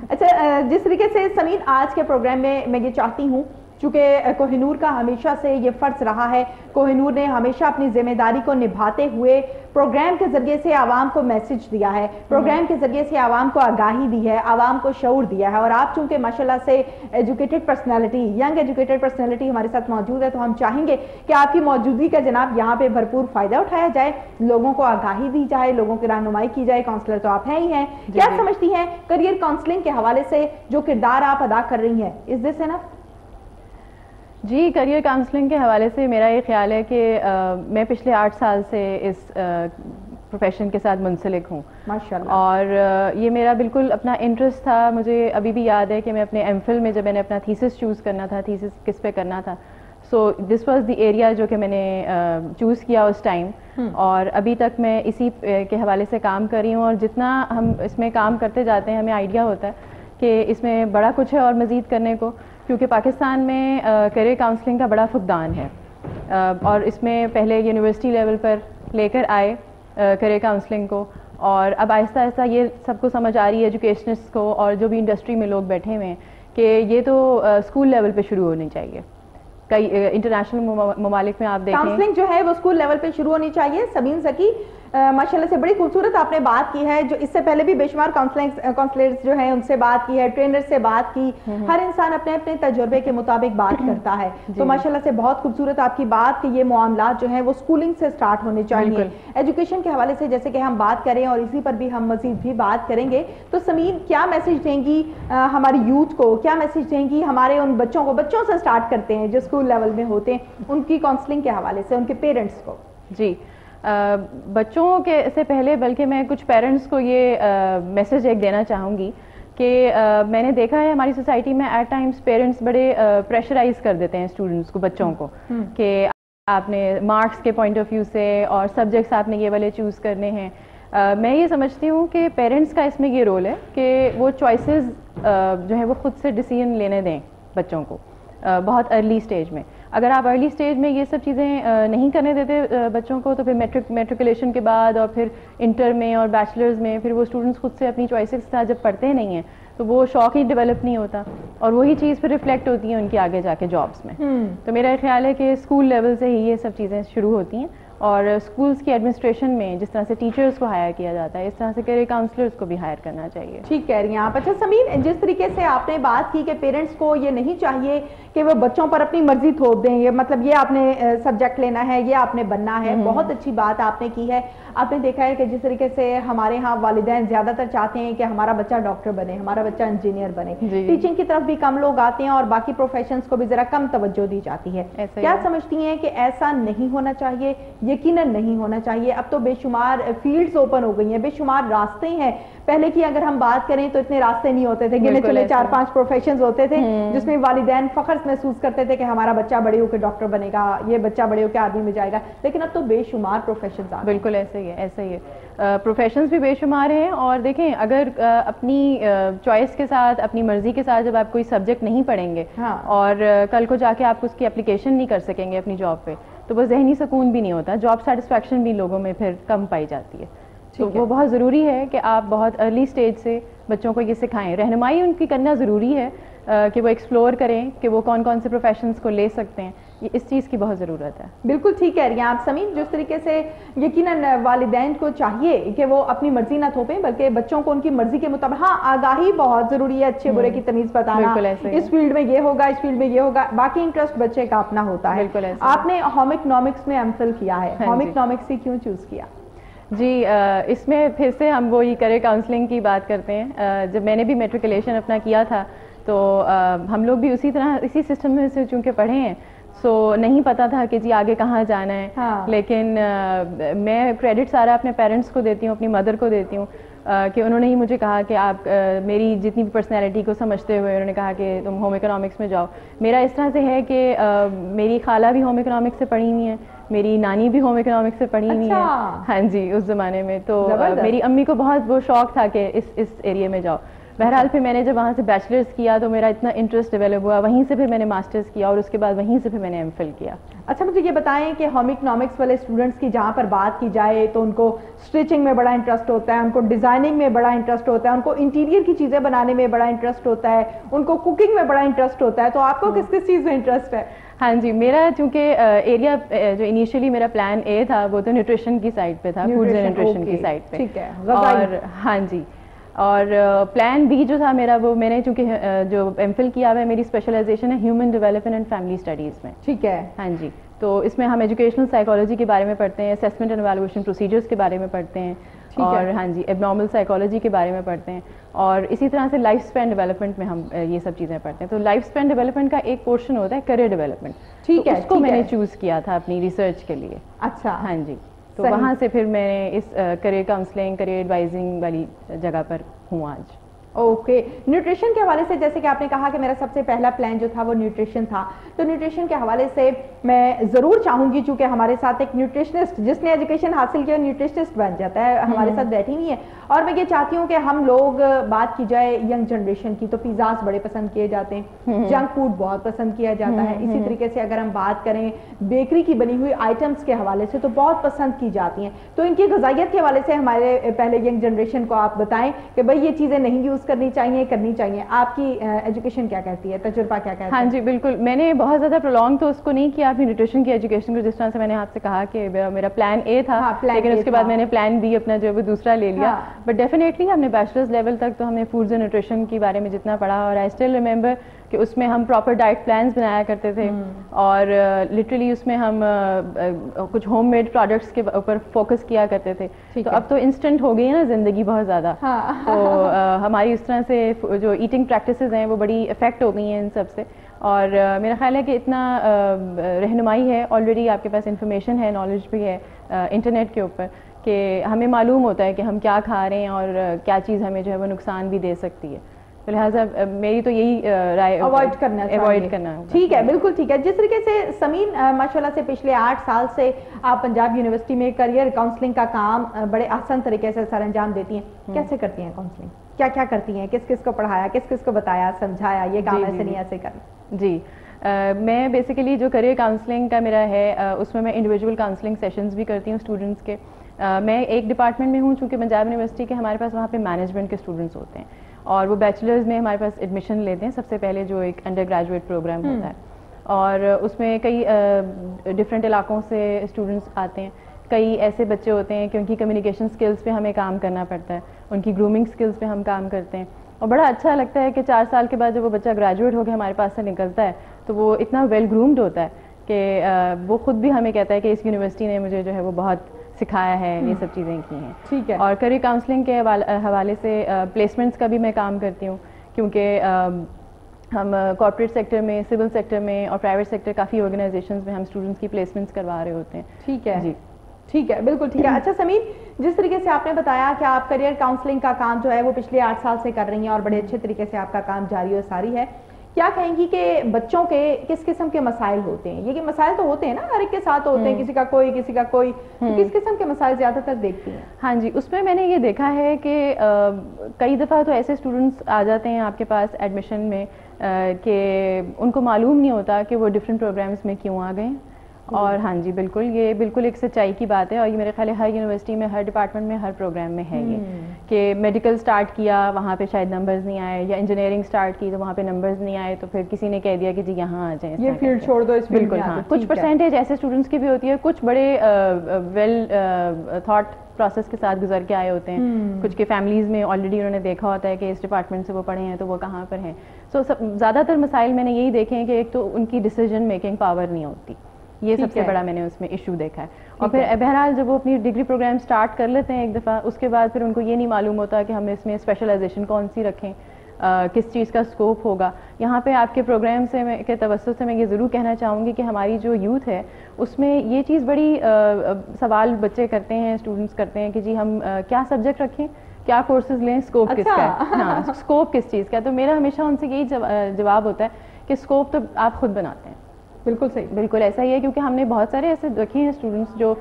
Speaker 1: اچھا, جس طریقے سے سمین آج کے پروگرام میں یہ چاہتی ہوں, چونکہ کوہ نور کا ہمیشہ سے یہ فرض رہا ہے, کوہ نور نے ہمیشہ اپنی ذمہ داری کو نبھاتے ہوئے پروگرام کے ذریعے سے عوام کو میسج دیا ہے, پروگرام کے ذریعے سے عوام کو آگاہی دی ہے, عوام کو شعور دیا ہے. اور آپ چونکہ ماشاءاللہ سے educated personality, young educated personality ہمارے ساتھ موجود ہے, تو ہم چاہیں گے کہ آپ کی موجودگی کا جناب یہاں پہ بھرپور فائدہ اٹھایا جائے, لوگوں کو آگاہی دی جائے, لوگوں کی رہنمائی کی جائے. کاؤنسلر تو آپ ہیں ہی ہیں, کیا سمجھتی ہیں کریئر کاؤنسلنگ کے حوالے سے جو کردار آپ ادا کر رہی ہیں, از دس انف؟
Speaker 2: جی, کریئر کاؤنسلنگ کے حوالے سے میرا یہ خیال ہے کہ میں پچھلے 8 سال سے اس پروفیشن کے ساتھ منسلک ہوں
Speaker 1: ماشاءاللہ,
Speaker 2: اور یہ میرا بالکل اپنا انٹرسٹ تھا. مجھے ابھی بھی یاد ہے کہ میں اپنے ایم فل میں جب میں نے اپنا تھیسس چوز کرنا تھا, تھیسس کس پہ کرنا تھا, سو دس واز دی ایریا جو کہ میں نے چوز کیا اس ٹائم, اور ابھی تک میں اسی کے حوالے سے کام کر رہی ہوں, اور جتنا ہم اس میں کام کرتے جاتے ہیں ہمیں آئیڈیا ہوتا ہے کہ اس میں بڑا کچھ ہے اور مزید کرنے کو, کیونکہ پاکستان میں کیریئر کاؤنسلنگ کا بڑا فقدان ہے, اور اس میں پہلے یونیورسٹی لیول پر لے کر آئے کیریئر کاؤنسلنگ کو, اور اب آہستہ آہستہ یہ سب کو سمجھ آ رہی ہے ایجوکیشنسٹ کو اور جو بھی انڈسٹری میں لوگ بیٹھے ہوئے ہیں کہ یہ تو اسکول لیول پہ شروع ہونی چاہیے. کئی انٹرنیشنل ممالک میں آپ دیکھیں
Speaker 1: کاؤنسلنگ جو ہے وہ اسکول لیول پہ شروع ہونی چاہیے. سمین ذکی, ماشاءاللہ سے بڑی خوبصورت آپ نے بات کی ہے, جو اس سے پہلے بھی بے شمار کاؤنسلرز جو ہیں ان سے بات کی ہے, ٹرینر سے بات کی, ہر انسان اپنے اپنے تجربے کے مطابق بات کرتا ہے. تو ماشاءاللہ سے بہت خوبصورت آپ کی بات کہ یہ معاملات جو ہیں وہ اسکولنگ سے سٹارٹ ہونے چاہیے. ایجوکیشن کے حوالے سے جیسے کہ ہم بات کریں اور اسی پر بھی ہم مزید بھی بات کریں گے, تو سمین کیا میسج دیں گی ہماری یوتھ کو, کیا میسج دیں گی ہمارے ان بچوں کو, بچوں سے سٹارٹ کرتے ہیں جو اسکول لیول میں ہوتے ہیں, ان کی کاؤنسلنگ کے حوالے سے ان کے پیرنٹس کو؟
Speaker 2: جی, بچوں کے سے پہلے بلکہ میں کچھ پیرنٹس کو یہ میسج ایک دینا چاہوں گی کہ میں نے دیکھا ہے ہماری سوسائٹی میں ایٹ ٹائمس پیرنٹس بڑے پریشرائز کر دیتے ہیں اسٹوڈنٹس کو, بچوں کو, کہ آپ نے مارکس کے پوائنٹ آف ویو سے اور سبجیکٹس آپ نے یہ والے چوز کرنے ہیں. میں یہ سمجھتی ہوں کہ پیرنٹس کا اس میں یہ رول ہے کہ وہ چوائسیز جو ہے وہ خود سے ڈیسیژن لینے دیں بچوں کو بہت ارلی اسٹیج میں. اگر آپ ارلی اسٹیج میں یہ سب چیزیں نہیں کرنے دیتے بچوں کو, تو پھر میٹریکولیشن کے بعد اور پھر انٹر میں اور بیچلرز میں پھر وہ اسٹوڈنٹس خود سے اپنی چوائسز کے ساتھ جب پڑھتے نہیں ہیں تو وہ شوق ہی ڈیولپ نہیں ہوتا, اور وہی چیز پھر ریفلیکٹ ہوتی ہے ان کی آگے جا کے جابس میں. تو میرا خیال ہے کہ اسکول لیول سے ہی یہ سب چیزیں شروع ہوتی ہیں, اور اسکولس کی ایڈمنسٹریشن میں جس طرح سے ٹیچرز کو ہائر کیا جاتا ہے اس طرح سے کیریئر کاؤنسلرز کو بھی ہائر کرنا چاہیے.
Speaker 1: ٹھیک کہہ رہی ہیں آپ. اچھا سمین, جس طریقے سے آپ نے بات کی کہ پیرنٹس کو یہ نہیں چاہیے کہ وہ بچوں پر اپنی مرضی تھوپ دیں, یہ مطلب یہ آپ نے سبجیکٹ لینا ہے, یہ آپ نے بننا ہے, بہت اچھی بات آپ نے کی ہے. آپ نے دیکھا ہے کہ جس طریقے سے ہمارے ہاں والدین زیادہ تر چاہتے ہیں کہ ہمارا بچہ ڈاکٹر بنے, ہمارا بچہ انجینئر بنے, ٹیچنگ کی طرف بھی کم لوگ آتے ہیں اور باقی پروفیشنز کو بھی ذرا کم توجہ دی جاتی ہے. کیا سمجھتی ہیں کہ ایسا نہیں ہونا چاہیے؟ یقیناً نہیں ہونا چاہیے. اب تو بے شمار فیلڈز اوپن ہو گئی ہیں, بے شمار راستے ہیں. پہلے کی اگر ہم بات کریں تو اتنے راستے نہیں ہوتے تھے, گنے چلے 4-5 پروفیشنز ہوتے تھے جس میں والدین فخر محسوس کرتے تھے کہ ہمارا بچہ بڑے ہو کے ڈاکٹر بنے گا, یہ بچہ بڑے ہو کے آدمی میں جائے گا. لیکن اب تو بے شمار پروفیشنز آ گئے.
Speaker 2: بالکل ایسے ہی ہے, ایسا ہی ہے, پروفیشنز بھی بے شمار ہیں. اور دیکھیں اگر اپنی چوائس کے ساتھ, اپنی مرضی کے ساتھ جب آپ کوئی سبجیکٹ نہیں پڑھیں گے اور کل کو جا کے آپ اس کی اپلیکیشن نہیں کر سکیں گے اپنی جاب پہ, تو وہ ذہنی سکون بھی نہیں ہوتا, جاب سیٹسفیکشن بھی لوگوں میں پھر کم پائی جاتی ہے. تو وہ بہت ضروری ہے کہ آپ بہت ارلی اسٹیج سے بچوں کو یہ سکھائیں, رہنمائی ان کی کرنا ضروری ہے کہ وہ ایکسپلور کریں کہ وہ کون کون سے پروفیشنز کو لے سکتے ہیں, اس چیز کی بہت ضرورت ہے.
Speaker 1: بالکل ٹھیک کہہ رہی ہیں آپ سمین. جس طریقے سے یقیناً والدین کو چاہیے کہ وہ اپنی مرضی نہ تھوپیں بلکہ بچوں کو ان کی مرضی کے مطابق, ہاں آگاہی بہت ضروری ہے, اچھے برے کی تمیز بتانا, اس فیلڈ میں یہ ہوگا, اس فیلڈ میں یہ ہوگا, باقی انٹرسٹ بچے کا اپنا ہوتا ہے. آپ نے ہوم اکنامکس میں ایم فل کیا ہے, ہوم اکنامکس ہی کیوں چوز کیا؟
Speaker 2: جی, اس میں پھر سے ہم وہی کیریئر کاؤنسلنگ کی بات کرتے ہیں. جب میں نے بھی میٹریکولیشن اپنا کیا تھا تو ہم لوگ بھی اسی طرح اسی سسٹم میں سے چونکہ پڑھے ہیں, سو نہیں پتا تھا کہ جی آگے کہاں جانا ہے. لیکن میں کریڈٹ سارا اپنے پیرنٹس کو دیتی ہوں, اپنی مدر کو دیتی ہوں کہ انہوں نے ہی مجھے کہا کہ آپ میری جتنی بھی پرسنالٹی کو سمجھتے ہوئے انہوں نے کہا کہ تم ہوم اکنامکس میں جاؤ. میرا اس طرح سے ہے کہ میری خالہ بھی ہوم اکنامکس سے پڑھی ہوئی ہیں, میری نانی بھی ہوم اکنامکس سے پڑھی ہوئی ہیں. ہاں جی, اس زمانے میں تو میری امی کو بہت وہ شوق تھا کہ اس ایریا میں جاؤ. بہرحال پھر میں نے جب وہاں سے بیچلرز کیا تو میرا اتنا انٹرسٹ ڈیولپ ہوا, وہیں سے پھر میں نے ماسٹرز کیا اور اس کے بعد وہیں سے پھر میں نے ایم فل کیا.
Speaker 1: اچھا مجھے یہ بتائیں کہ ہوم اکنامکس والے اسٹوڈنٹس کی جہاں پر بات کی جائے تو ان کو اسٹچنگ میں بڑا انٹرسٹ ہوتا ہے, ان کو ڈیزائننگ میں بڑا انٹرسٹ ہوتا ہے, ان کو انٹیریئر کی چیزیں بنانے میں بڑا انٹرسٹ ہوتا ہے, ان کو کوکنگ میں بڑا انٹرسٹ ہوتا ہے, تو آپ کو کس کس چیز میں انٹرسٹ ہے؟
Speaker 2: ہاں جی, میرا چونکہ ایریا جو انیشلی میرا پلان اے تھا وہ تو نیوٹریشن کی سائڈ پہ تھا, فوڈز اینڈ نیوٹریشن کی سائڈ پہ.
Speaker 1: ٹھیک ہے.
Speaker 2: اور ہاں جی, اور پلان بی جو تھا میرا وہ میں نے چونکہ جو ایم فل کیا ہوا ہے میری اسپیشلائزیشن ہے human development and family studies میں.
Speaker 1: ٹھیک ہے.
Speaker 2: ہاں جی, تو اس میں ہم ایجوکیشنل سائیکالوجی کے بارے میں پڑھتے ہیں, اسیسمنٹ اینڈ ایویلویشن پروسیجرز کے بارے میں پڑھتے ہیں, اور ہاں جی ایب نارمل سائیکالوجی کے بارے میں پڑھتے ہیں, اور اسی طرح سے لائف اسپین ڈیولپمنٹ میں ہم یہ سب چیزیں پڑھتے ہیں. تو لائف اسپین ڈیولپمنٹ کا ایک پورشن ہوتا ہے کیریئر ڈیولپمنٹ. ٹھیک ہے, اس کو میں نے چوز کیا تھا اپنی ریسرچ کے لیے.
Speaker 1: اچھا.
Speaker 2: ہاں جی, تو وہاں سے پھر میں نے اس کیریئر کاؤنسلنگ, کیریئر ایڈوائزنگ والی جگہ پر ہوں آج.
Speaker 1: اوکے. نیوٹریشن کے حوالے سے جیسے کہ آپ نے کہا کہ میرا سب سے پہلا پلان جو تھا وہ نیوٹریشن تھا, تو نیوٹریشن کے حوالے سے میں ضرور چاہوں گی, چونکہ ہمارے ساتھ ایک نیوٹریشنسٹ جس نے ایجوکیشن حاصل کیا نیوٹریشنسٹ بن جاتا ہے, ہمارے ساتھ بیٹھی ہوئی ہے, اور میں یہ چاہتی ہوں کہ ہم لوگ بات کی جائے ینگ جنریشن کی, تو پیزاز بڑے پسند کیے جاتے ہیں, جنک فوڈ بہت پسند کیا جاتا ہے, اسی طریقے سے اگر ہم بات کریں بیکری کی بنی ہوئی آئٹمس کے حوالے سے تو بہت پسند کی جاتی ہیں. تو ان کی غذائیت کے حوالے سے ہمارے پہلے ینگ جنریشن کو آپ بتائیں کہ بھائی یہ چیزیں نہیں یوز کرنی چاہیے, کرنی چاہیے. آپ کی ایجوکیشن کیا کہتی ہے, تجربہ کیا کہتا ہے؟
Speaker 2: ہاں جی بالکل, میں نے بہت زیادہ پرولونگ تو اس کو نہیں کیا اپنی نیوٹریشن کی ایجوکیشن کو, جس طرح سے میں نے آپ سے کہا کہ میرا پلان اے تھا, لیکن اس کے بعد میں نے پلان بی اپنا جو ہے وہ دوسرا لے لیا. بٹ ڈیفینیٹلی ہم نے بیچلرز لیول تک تو ہم نے فوڈز اینڈ نیوٹریشن کے بارے میں جتنا پڑھا, اور آئی اسٹل ریمبر کہ اس میں ہم پراپر ڈائٹ پلانس بنایا کرتے تھے, اور لٹرلی اس میں ہم کچھ ہوم میڈ پروڈکٹس کے اوپر فوکس کیا کرتے تھے. تو اب تو انسٹنٹ ہو گئی ہے نا زندگی بہت زیادہ, تو ہماری اس طرح سے جو ایٹنگ پریکٹسز ہیں وہ بڑی افیکٹ ہو گئی ہیں ان سب سے. اور میرا خیال ہے کہ اتنا رہنمائی ہے آلریڈی, آپ کے پاس انفارمیشن ہے, نالج بھی ہے انٹرنیٹ کے اوپر, کہ ہمیں معلوم ہوتا ہے کہ ہم کیا کھا رہے ہیں اور کیا چیز ہمیں جو ہے وہ نقصان بھی دے سکتی ہے. تو لہٰذا میری تو یہی رائے اوائڈ کرنا.
Speaker 1: ٹھیک ہے, بالکل ٹھیک ہے. جس طریقے سے سمین ماشاءاللہ سے پچھلے 8 سال سے آپ پنجاب یونیورسٹی میں کریئر کاؤنسلنگ کا کام بڑے آسان طریقے سے سر انجام دیتی ہیں. کیسے کرتی ہیں کاؤنسلنگ, کیا کیا کرتی ہیں, کس کس کو پڑھایا, کس کس کو بتایا, سمجھایا یہ کام ایسے نہیں ایسے کرنا؟
Speaker 2: جی میں بیسیکلی جو کریئر کاؤنسلنگ کا میرا ہے اس میں انڈیویجول کاؤنسلنگ سیشنز بھی کرتی ہوں اسٹوڈنٹس کے. میں ایک ڈپارٹمنٹ میں ہوں, چونکہ پنجاب یونیورسٹی کے ہمارے پاس وہاں پہ مینجمنٹ کے اسٹوڈنٹس ہوتے ہیں, اور وہ بیچلرز میں ہمارے پاس ایڈمیشن لیتے ہیں سب سے پہلے, جو ایک انڈر گریجویٹ پروگرام ہوتا ہے, اور اس میں کئی ڈفرینٹ علاقوں سے اسٹوڈنٹس آتے ہیں. کئی ایسے بچے ہوتے ہیں کہ ان کی کمیونیکیشن اسکلس پہ ہمیں کام کرنا پڑتا ہے, ان کی گرومنگ اسکلس پہ ہم کام کرتے ہیں, اور بڑا اچھا لگتا ہے کہ 4 سال کے بعد جب وہ بچہ گریجویٹ ہو کے ہمارے پاس سے نکلتا ہے تو وہ اتنا ویل گرومڈ ہوتا ہے کہ وہ خود بھی ہمیں کہتا ہے کہ اس یونیورسٹی نے مجھے جو ہے وہ بہت سکھایا ہے, یہ سب چیزیں کی ہیں.
Speaker 1: ٹھیک ہے.
Speaker 2: اور کریئر کاؤنسلنگ کے حوالے سے پلیسمنٹس کا بھی میں کام کرتی ہوں, کیونکہ ہم کارپوریٹ سیکٹر میں, سول سیکٹر میں اور پرائیویٹ سیکٹر کافی آرگنائزیشنز میں ہم اسٹوڈنٹس کی پلیسمنٹس کروا رہے ہوتے ہیں.
Speaker 1: ٹھیک ہے
Speaker 2: جی
Speaker 1: ٹھیک ہے, بالکل ٹھیک ہے. اچھا سمین, جس طریقے سے آپ نے بتایا کہ آپ کریئر کاؤنسلنگ کا کام جو ہے وہ پچھلے 8 سال سے کر رہی ہیں, اور بڑے اچھے طریقے سے آپ کا کام جاری و ساری ہے, کیا کہیں گی کہ بچوں کے کس قسم کے مسائل ہوتے ہیں؟ یہ کہ مسائل تو ہوتے ہیں نا, ہر ایک کے ساتھ ہوتے ہیں, کسی کا کوئی کسی کا کوئی, کس قسم کے مسائل زیادہ تر دیکھتی ہیں؟
Speaker 2: ہاں جی, اس میں نے یہ دیکھا ہے کہ کئی دفعہ تو ایسے اسٹوڈنٹس آ جاتے ہیں آپ کے پاس ایڈمیشن میں کہ ان کو معلوم نہیں ہوتا کہ وہ ڈفرینٹ پروگرامس میں کیوں آ گئے. اور ہاں جی بالکل, یہ بالکل ایک سچائی کی بات ہے, اور یہ میرے خیال ہے ہر یونیورسٹی میں, ہر ڈپارٹمنٹ میں, ہر پروگرام میں ہے یہ, کہ میڈیکل سٹارٹ کیا وہاں پہ شاید نمبرز نہیں آئے, یا انجینئرنگ سٹارٹ کی تو وہاں پہ نمبرز نہیں آئے, تو پھر کسی نے کہہ دیا کہ جی یہاں آ جائیں,
Speaker 1: یہ فیلڈ چھوڑ دو, اس فیلڈ.
Speaker 2: بالکل ہاں, کچھ پرسنٹیج ایسے اسٹوڈنٹس کی بھی ہوتی ہے, کچھ بڑے ویل تھاٹ پروسیس کے ساتھ گزر کے آئے ہوتے ہیں, کچھ کے فیملیز میں آلریڈی انہوں نے دیکھا ہوتا ہے کہ اس ڈپارٹمنٹ سے وہ پڑھے ہیں تو وہ کہاں پر ہیں. سو زیادہ تر مسائل میں نے یہی دیکھے ہیں کہ ایک تو ان کی ڈیسیجن میکنگ پاور نہیں ہوتی, یہ سب سے بڑا میں نے اس میں ایشو دیکھا ہے. اور پھر بہرحال جب وہ اپنی ڈگری پروگرام سٹارٹ کر لیتے ہیں ایک دفعہ, اس کے بعد پھر ان کو یہ نہیں معلوم ہوتا کہ ہم اس میں اسپیشلائزیشن کون سی رکھیں, کس چیز کا اسکوپ ہوگا. یہاں پہ آپ کے پروگرام سے کے توسط سے میں یہ ضرور کہنا چاہوں گی کہ ہماری جو یوتھ ہے اس میں یہ چیز بڑی سوال بچے کرتے ہیں, اسٹوڈنٹس کرتے ہیں کہ جی ہم کیا سبجیکٹ رکھیں, کیا کورسز لیں, اسکوپ کس کا ہے, ہاں اسکوپ کس چیز کا ہے. تو میرا ہمیشہ ان سے یہی جواب ہوتا ہے کہ اسکوپ تو آپ خود بناتے ہیں. بالکل صحیح, بالکل ایسا ہی ہے, کیونکہ ہم نے بہت سارے ایسے دیکھے ہیں اسٹوڈنٹس جو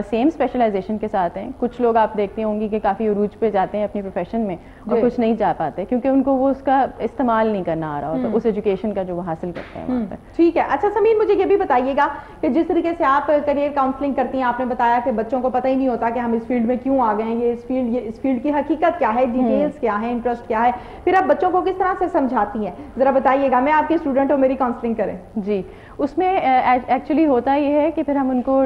Speaker 2: سیم اسپیشلائزیشن کے ساتھ ہیں. کچھ لوگ آپ دیکھتے ہوں گی کہ کافی عروج پہ جاتے ہیں اپنی پروفیشن میں, اور کچھ نہیں جا پاتے کیونکہ ان کو وہ اس کا استعمال نہیں کرنا آ رہا ہوتا, اس ایجوکیشن کا جو وہ حاصل کرتے ہیں وہاں پر.
Speaker 1: ٹھیک ہے. اچھا سمین, مجھے یہ بھی بتائیے گا کہ جس طریقے سے آپ کریئر کاؤنسلنگ کرتی ہیں, آپ نے بتایا کہ بچوں کو پتہ ہی نہیں ہوتا کہ ہم اس فیلڈ میں کیوں آ گئے ہیں, یہ اس فیلڈ کی حقیقت کیا ہے, ڈیٹیلز کیا ہے, انٹرسٹ کیا ہے, پھر آپ بچوں کو کس طرح سے سمجھاتی ہیں, ذرا بتائیے گا. میں آپ کی اسٹوڈنٹ ہوں, میری کاؤنسلنگ کریں.
Speaker 2: جی, اس میں ایکچولی ہوتا یہ ہے کہ پھر ہم ان کو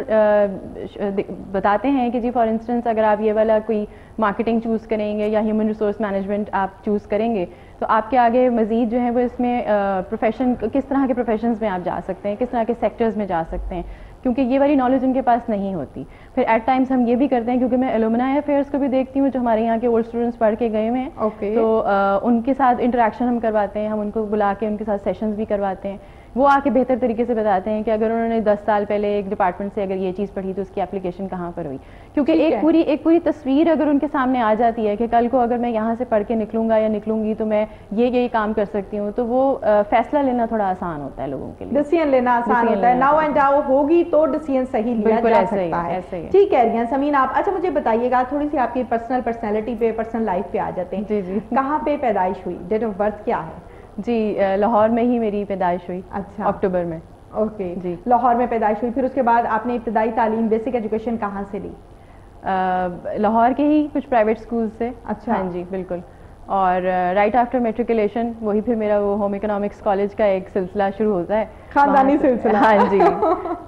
Speaker 2: بتاتے ہیں کہ جی فار انسٹنس اگر آپ یہ والا کوئی مارکیٹنگ چوز کریں گے یا ہیومن ریسورس مینجمنٹ آپ چوز کریں گے تو آپ کے آگے مزید جو ہے وہ اس میں پروفیشن, کس طرح کے پروفیشنز میں آپ جا سکتے ہیں, کس طرح کے سیکٹرز میں جا سکتے ہیں, کیونکہ یہ والی نالج ان کے پاس نہیں ہوتی. پھر ایٹ ٹائمس ہم یہ بھی کرتے ہیں, کیونکہ میں ایلومنائی افیئرس کو بھی دیکھتی ہوں جو ہمارے یہاں کے اولڈ اسٹوڈنٹس پڑھ کے گئے ہوئے ہیں, تو ان کے ساتھ انٹریکشن ہم کرواتے ہیں, ہم ان کو بلا کے ان کے ساتھ سیشنز بھی کرواتے ہیں وہ آ کے بہتر طریقے سے بتاتے ہیں کہ اگر انہوں نے 10 سال پہلے ایک ڈپارٹمنٹ سے اگر یہ چیز پڑھی تو اس کی اپلیکیشن کہاں پر ہوئی. کیونکہ ایک پوری تصویر اگر ان کے سامنے آ جاتی ہے کہ کل کو اگر میں یہاں سے پڑھ کے نکلوں گا یا نکلوں گی تو میں یہ کام کر سکتی ہوں, تو وہ فیصلہ لینا تھوڑا آسان ہوتا ہے لوگوں کے لیے,
Speaker 1: ڈیسیژن لینا آسان ہوتا ہے. ناؤ اینڈ ناؤ ہوگی تو ڈیسیژن صحیح لیا جا سکتا ہے. ٹھیک کہہ رہی ہیں سمین آپ. اچھا مجھے بتائیے گا تھوڑی سی آپ کی پرسنالٹی پہ, پرسنل لائف پہ آ جاتے ہیں.
Speaker 2: جی.
Speaker 1: کہاں پہ پیدائش ہوئی, ڈیٹ آف برتھ کیا ہے؟
Speaker 2: جی لاہور میں ہی میری پیدائش ہوئی.
Speaker 1: اچھا,
Speaker 2: اکتوبر میں.
Speaker 1: اوکے جی, لاہور میں پیدائش ہوئی. پھر اس کے بعد آپ نے ابتدائی تعلیم بیسک ایجوکیشن کہاں سے لی؟
Speaker 2: لاہور کے ہی کچھ پرائیویٹ اسکول سے.
Speaker 1: اچھا,
Speaker 2: ہاں جی بالکل. اور رائٹ آفٹر میٹریکولیشن وہی پھر میرا وہ ہوم اکنامکس کالج کا ایک سلسلہ شروع ہوتا ہے,
Speaker 1: خاندانی سلسلہ.
Speaker 2: ہاں جی,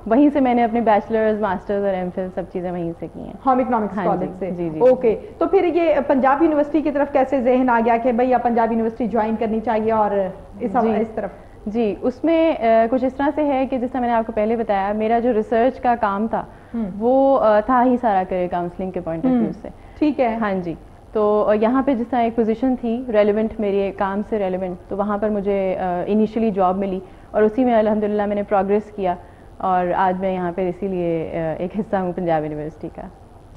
Speaker 2: وہیں سے میں نے اپنے بیچلرز, ماسٹرز اور ایم فل سب چیزیں وہیں سے کی ہیں,
Speaker 1: ہوم اکنامکس کالج سے.
Speaker 2: جی جی.
Speaker 1: اوکے, تو پھر یہ پنجاب یونیورسٹی کی طرف کیسے ذہن آ گیا کہ بھائی اب پنجاب یونیورسٹی جوائن کرنی چاہیے اور اس طرف؟
Speaker 2: جی اس میں کچھ اس طرح سے ہے کہ جس طرح میں نے آپ کو پہلے بتایا, میرا جو ریسرچ کا کام تھا وہ تھا ہی سارا کریئر کاؤنسلنگ کے پوائنٹ آف ویو سے.
Speaker 1: ٹھیک ہے.
Speaker 2: ہاں جی, تو یہاں پہ جس طرح ایک پوزیشن تھی ریلیونٹ, میرے کام سے ریلیونٹ, تو وہاں پر مجھے انیشلی جاب ملی اور اسی میں الحمدللہ میں نے پروگریس کیا اور آج میں یہاں پہ اسی لیے ایک حصہ ہوں پنجاب یونیورسٹی کا.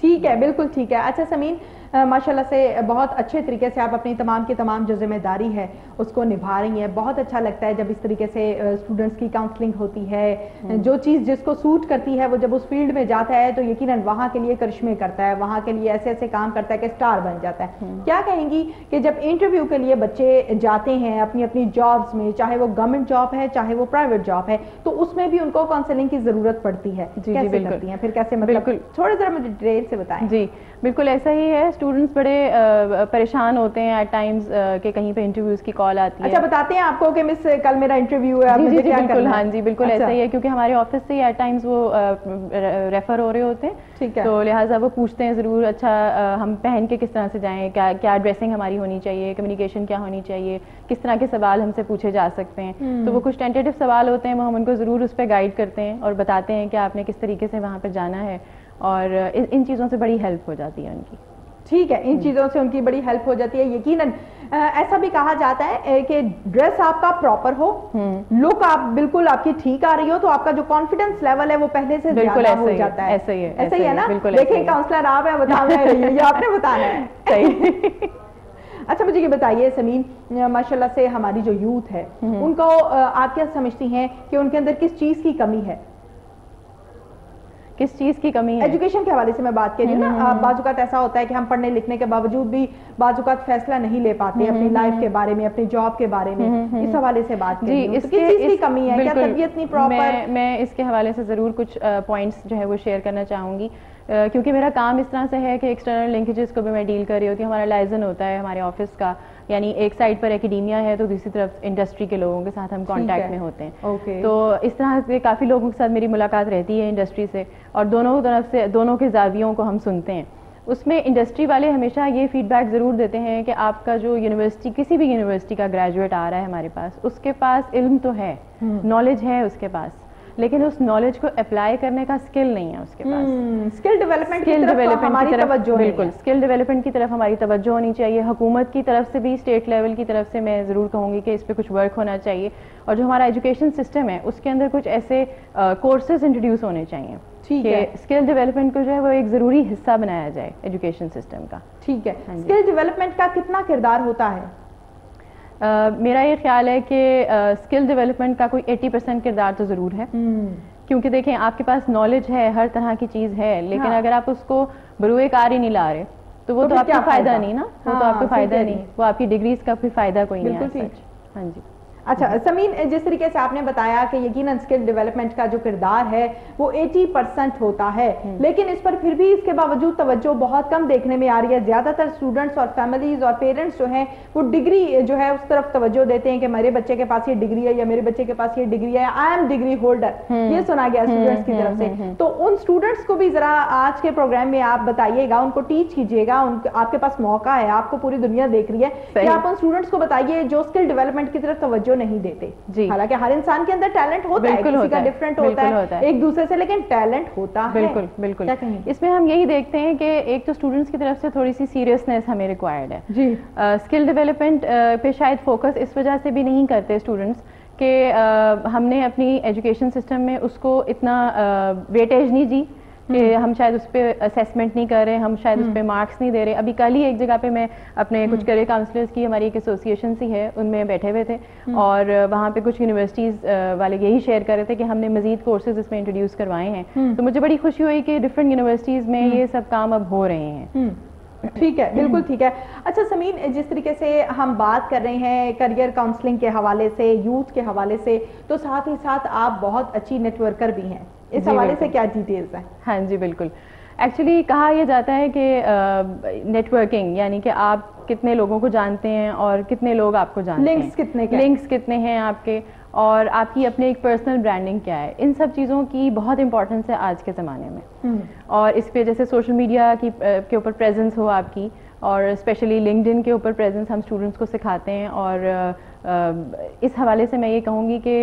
Speaker 1: ٹھیک ہے, بالکل ٹھیک ہے. اچھا سمین, ماشاءاللہ سے بہت اچھے طریقے سے آپ اپنی تمام کی تمام جو ذمہ داری ہے اس کو نبھا رہی ہیں. بہت اچھا لگتا ہے جب اس طریقے سے اسٹوڈنٹس کی کاؤنسلنگ ہوتی ہے. جو چیز جس کو سوٹ کرتی ہے وہ جب اس فیلڈ میں جاتا ہے تو یقیناً وہاں کے لیے کرشمے کرتا ہے, وہاں کے لیے ایسے ایسے کام کرتا ہے کہ اسٹار بن جاتا ہے. کیا کہیں گی کہ جب انٹرویو کے لیے بچے جاتے ہیں اپنی اپنی جابس میں, چاہے وہ گورنمنٹ جاب ہے چاہے وہ پرائیویٹ جاب ہے, تو اس میں بھی ان کو کاؤنسلنگ کی ضرورت پڑتی ہے, کیسے کرتی ہیں پھر, کیسے, مطلب تھوڑے ذرا مجھے ڈیٹیل سے بتائیں.
Speaker 2: جی بالکل ایسا ہی ہے. اسٹوڈنٹس بڑے پریشان ہوتے ہیں ایٹ ٹائمز کہ کہیں پہ انٹرویوز کی کال آتی ہے.
Speaker 1: اچھا بتاتے ہیں آپ کو کہ مس کل میرا انٹرویو ہے,
Speaker 2: جی بالکل. ہاں جی بالکل ایسا ہی ہے, کیونکہ ہمارے آفس سے ہی ایٹ ٹائمز وہ ریفر ہو رہے ہوتے ہیں.
Speaker 1: ٹھیک ہے,
Speaker 2: تو لہٰذا وہ پوچھتے ہیں ضرور, اچھا ہم پہن کے کس طرح سے جائیں, کیا ڈریسنگ ہماری ہونی چاہیے, کمیونیکیشن کیا ہونی چاہیے, کس طرح کے سوال ہم سے پوچھے جا سکتے ہیں. تو وہ کچھ ٹینٹیٹو سوال ہوتے ہیں, وہ ہم ان کو ضرور اس پہ گائیڈ کرتے ہیں اور بتاتے ہیں کہ آپ نے کس طریقے سے وہاں پہ جانا ہے, اور ان چیزوں سے بڑی ہیلپ ہو جاتی ہے ان کی.
Speaker 1: ٹھیک ہے, ان چیزوں سے ان کی بڑی ہیلپ ہو جاتی ہے. یقیناً ایسا بھی کہا جاتا ہے کہ ڈریس آپ کا پراپر ہو, لک آپ بالکل آپ کی ٹھیک آ رہی ہو, تو آپ کا جو کانفیڈنس لیول ہے وہ پہلے سے زیادہ ہو جاتا ہے.
Speaker 2: ایسا
Speaker 1: ہی ہے نا, دیکھیں کاؤنسلر آپ ہیں, بتا رہے ہیں, یہ آپ نے بتانا ہے.
Speaker 2: صحیح.
Speaker 1: اچھا مجھے یہ بتائیے سمین, ماشاءاللہ سے ہماری جو یوتھ ہے ان کو آپ کیا سمجھتی ہیں کہ ان کے اندر کس چیز کی کمی ہے؟
Speaker 2: کس چیز کی کمی ہے؟
Speaker 1: ایجوکیشن کے حوالے سے میں بات کر رہی ہوں نا. بعض اوقات ایسا ہوتا ہے کہ ہم پڑھنے لکھنے کے باوجود بھی بعض اوقات فیصلہ نہیں لے پاتے اپنی لائف کے بارے میں, اپنی جاب کے بارے میں. اس حوالے سے بات کر رہی ہوں, کس چیز کی کمی ہے, کیا طبیعت نہیں پراپر؟
Speaker 2: میں اس کے حوالے سے ضرور کچھ پوائنٹس جو ہے وہ شیئر کرنا چاہوں گی, کیونکہ میرا کام اس طرح سے ہے کہ ایکسٹرنل لنکیجز کو بھی میں ڈیل کر رہی ہوتی ہوں. ہمارا لائزن ہوتا ہے ہمارے آفس کا, یعنی ایک سائڈ پر اکیڈیمیا ہے تو دوسری طرف انڈسٹری کے لوگوں کے ساتھ ہم کانٹیکٹ میں ہوتے ہیں. تو اس طرح سے کافی لوگوں کے ساتھ میری ملاقات رہتی ہے انڈسٹری سے, اور دونوں طرف سے دونوں کے زاویوں کو ہم سنتے ہیں. اس میں انڈسٹری والے ہمیشہ یہ فیڈ بیک ضرور دیتے ہیں کہ آپ کا جو یونیورسٹی, کسی بھی یونیورسٹی کا گریجویٹ آ رہا ہے ہمارے پاس, اس کے پاس علم تو ہے, نالج ہے اس کے پاس, لیکن اس نالج کو اپلائی کرنے کا اسکل نہیں ہے اس کے پاس.
Speaker 1: اسکل ڈیولپمنٹ کی طرف ہماری توجہ,
Speaker 2: بالکل اسکل ڈیولپمنٹ کی طرف ہماری توجہ ہونی چاہیے. حکومت کی طرف سے بھی, اسٹیٹ لیول کی طرف سے میں ضرور کہوں گی کہ اس پہ کچھ ورک ہونا چاہیے, اور جو ہمارا ایجوکیشن سسٹم ہے اس کے اندر کچھ ایسے کورسز انٹروڈیوس ہونے چاہیے کہ اسکل ڈیولپمنٹ کو جو ہے وہ ایک ضروری حصہ بنایا جائے ایجوکیشن سسٹم کا.
Speaker 1: ٹھیک ہے, اسکل ڈیولپمنٹ کا کتنا کردار ہوتا ہے؟
Speaker 2: میرا یہ خیال ہے کہ اسکل ڈیولپمنٹ کا کوئی 80% کردار تو ضرور ہے, کیونکہ دیکھیں آپ کے پاس نالج ہے, ہر طرح کی چیز ہے, لیکن اگر آپ اس کو بروئے کار ہی نہیں لا رہے تو وہ تو آپ کو فائدہ نہیں نا, وہ تو آپ کو فائدہ نہیں, وہ آپ کی ڈگریز کا پھر فائدہ کوئی نہیں ہے. ہاں جی.
Speaker 1: اچھا سمین, جس طریقے سے آپ نے بتایا کہ یقیناً اسکل ڈیولپمنٹ کا جو کردار ہے وہ 80% ہوتا ہے, لیکن اس پر پھر بھی اس کے باوجود توجہ بہت کم دیکھنے میں آ رہی ہے. زیادہ تر اسٹوڈنٹس اور فیملیز اور پیرنٹس جو ہیں وہ ڈگری جو ہے اس طرف توجہ دیتے ہیں کہ میرے بچے کے پاس یہ ڈگری ہے یا میرے بچے کے پاس یہ ڈگری ہے, آئی ایم ڈگری ہولڈر, یہ سنا گیا اسٹوڈنٹس کی طرف سے. تو ان اسٹوڈنٹس کو بھی ذرا آج کے پروگرام میں آپ بتائیے گا, ان کو ٹیچ کیجیے گا, آپ کے پاس موقع ہے, آپ کو پوری دنیا دیکھ رہی ہے, کہ آپ ان اسٹوڈنٹس کو بتائیے جو اسکل ڈیولپمنٹ کی طرف توجہ نہیں دیتے. حالانکہ ہر انسان کے اندر ٹیلنٹ ہوتا ہے, کسی کا ڈفرینٹ ہوتا ہے ایک دوسرے سے, لیکن ٹیلنٹ ہوتا ہے.
Speaker 2: بالکل بالکل. اس میں ہم یہی دیکھتے ہیں کہ ایک تو اسٹوڈنٹس کی طرف سے تھوڑی سی سیریسنیس ہمیں ریکوائرڈ ہے. جی اسکل ڈیولپمنٹ پہ شاید فوکس اس وجہ سے بھی نہیں کرتے اسٹوڈنٹس کہ ہم نے اپنی ایجوکیشن سسٹم میں اس کو اتنا ویٹیج نہیں دی کہ ہم شاید اس پہ اسیسمنٹ نہیں کر رہے, ہم شاید اس پہ مارکس نہیں دے رہے. ابھی کل ہی ایک جگہ پہ میں اپنے کچھ کریئر کاؤنسلرز کی, ہماری ایک ایسوسیشن سی ہے, ان میں بیٹھے ہوئے تھے اور وہاں پہ کچھ یونیورسٹیز والے یہی شیئر کر رہے تھے کہ ہم نے مزید کورسز اس میں انٹروڈیوس کروائے ہیں. تو مجھے بڑی خوشی ہوئی کہ ڈفرینٹ یونیورسٹیز میں یہ سب کام اب ہو رہے ہیں.
Speaker 1: ٹھیک ہے, بالکل ٹھیک ہے. اچھا سمین, جس طریقے سے ہم بات کر رہے ہیں کریئر کاؤنسلنگ کے حوالے سے, یوتھ کے حوالے سے, تو ساتھ ہی ساتھ آپ بہت اچھی نیٹ ورکر بھی ہیں, اس حوالے سے کیا ڈیٹیلز ہیں؟
Speaker 2: ہاں جی بالکل. ایکچولی کہا یہ جاتا ہے کہ نیٹ ورکنگ یعنی کہ آپ کتنے لوگوں کو جانتے ہیں اور کتنے لوگ آپ کو جانتے ہیں, لنکس کتنے ہیں آپ کے, اور آپ کی اپنے ایک پرسنل برانڈنگ کیا ہے. ان سب چیزوں کی بہت امپورٹنس ہے آج کے زمانے میں. اور اس پہ جیسے سوشل میڈیا کے اوپر پریزنس ہو آپ کی, اور اسپیشلی لنکڈ ان کے اوپر پریزنس ہم اسٹوڈنٹس کو سکھاتے ہیں. اور اس حوالے سے میں یہ کہوں گی کہ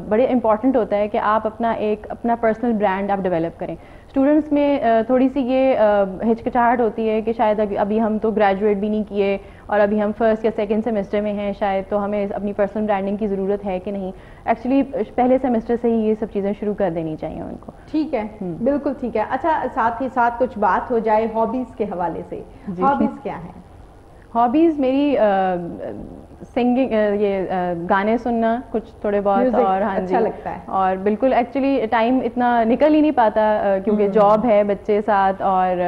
Speaker 2: بڑے امپورٹنٹ ہوتا ہے کہ آپ اپنا پرسنل برانڈ آپ ڈیولپ کریں. اسٹوڈنٹس میں تھوڑی سی یہ ہچکچاہٹ ہوتی ہے کہ شاید ابھی ہم تو گریجویٹ بھی نہیں کیے اور ابھی ہم فرسٹ یا سیکنڈ سیمسٹر میں ہیں, شاید تو ہمیں اپنی پرسنل برانڈنگ کی ضرورت ہے کہ نہیں. ایکچولی پہلے سیمسٹر سے ہی یہ سب چیزیں شروع کر دینی چاہیے ان کو.
Speaker 1: ٹھیک ہے, بالکل ٹھیک ہے. اچھا ساتھ ہی ساتھ کچھ بات ہو جائے ہابیز کے حوالے سے. ہابیز کیا ہیں؟
Speaker 2: ہابیز میری سنگنگ, یہ گانے سننا کچھ تھوڑے بہت, اور ہاں جی
Speaker 1: لگتا ہے.
Speaker 2: اور بالکل ایکچولی ٹائم اتنا نکل ہی نہیں پاتا کیونکہ جاب ہے, بچے ساتھ, اور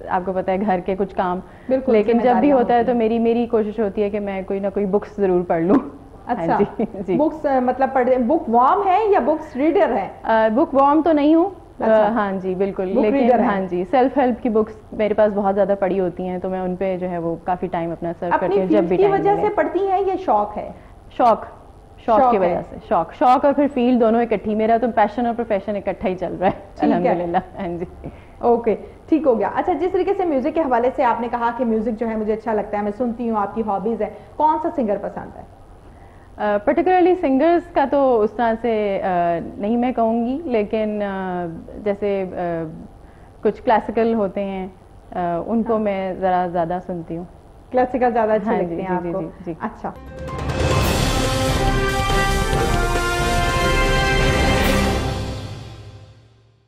Speaker 2: آپ کو پتہ ہے گھر کے کچھ کام, لیکن جب بھی ہوتا ہے تو میری کوشش ہوتی ہے کہ میں کوئی نہ کوئی بکس ضرور پڑھ لوں.
Speaker 1: اچھا جی, بکس مطلب بک وارم ہے یا بکس ریڈر ہے؟
Speaker 2: بک وارم تو نہیں ہوں, ہاں جی بالکل, لیکن ہاں جی سیلف ہیلپ کی بکس میرے پاس بہت زیادہ پڑھی ہوتی ہیں, تو میں ان پہ جو ہے وہ کافی ٹائم اپنا سرو کرتی ہوں جب بھی ٹائم ملے.
Speaker 1: اپنی وجہ سے پڑھتی ہیں یا شوق ہے؟
Speaker 2: شوق کی وجہ سے. شوق اور پھر فیلڈ دونوں اکٹھی. میرا تو پیشن اور پروفیشن اکٹھا ہی چل رہا ہے الحمدللہ. ہاں جی
Speaker 1: اوکے, ٹھیک ہو گیا. اچھا جس طریقے سے میوزک کے حوالے سے آپ نے کہا کہ میوزک جو ہے مجھے اچھا لگتا ہے, میں سنتی ہوں, آپ کی ہابیز ہے, کون سا سنگر پسند ہے؟
Speaker 2: پرٹیکولرلی سنگرز کا تو اس طرح سے نہیں میں کہوں گی, لیکن جیسے کچھ کلاسیکل ہوتے ہیں ان کو میں ذرا زیادہ سنتی ہوں.
Speaker 1: کلاسیکل زیادہ اچھے لگتے ہیں آپ کو؟
Speaker 2: جی.
Speaker 1: اچھا.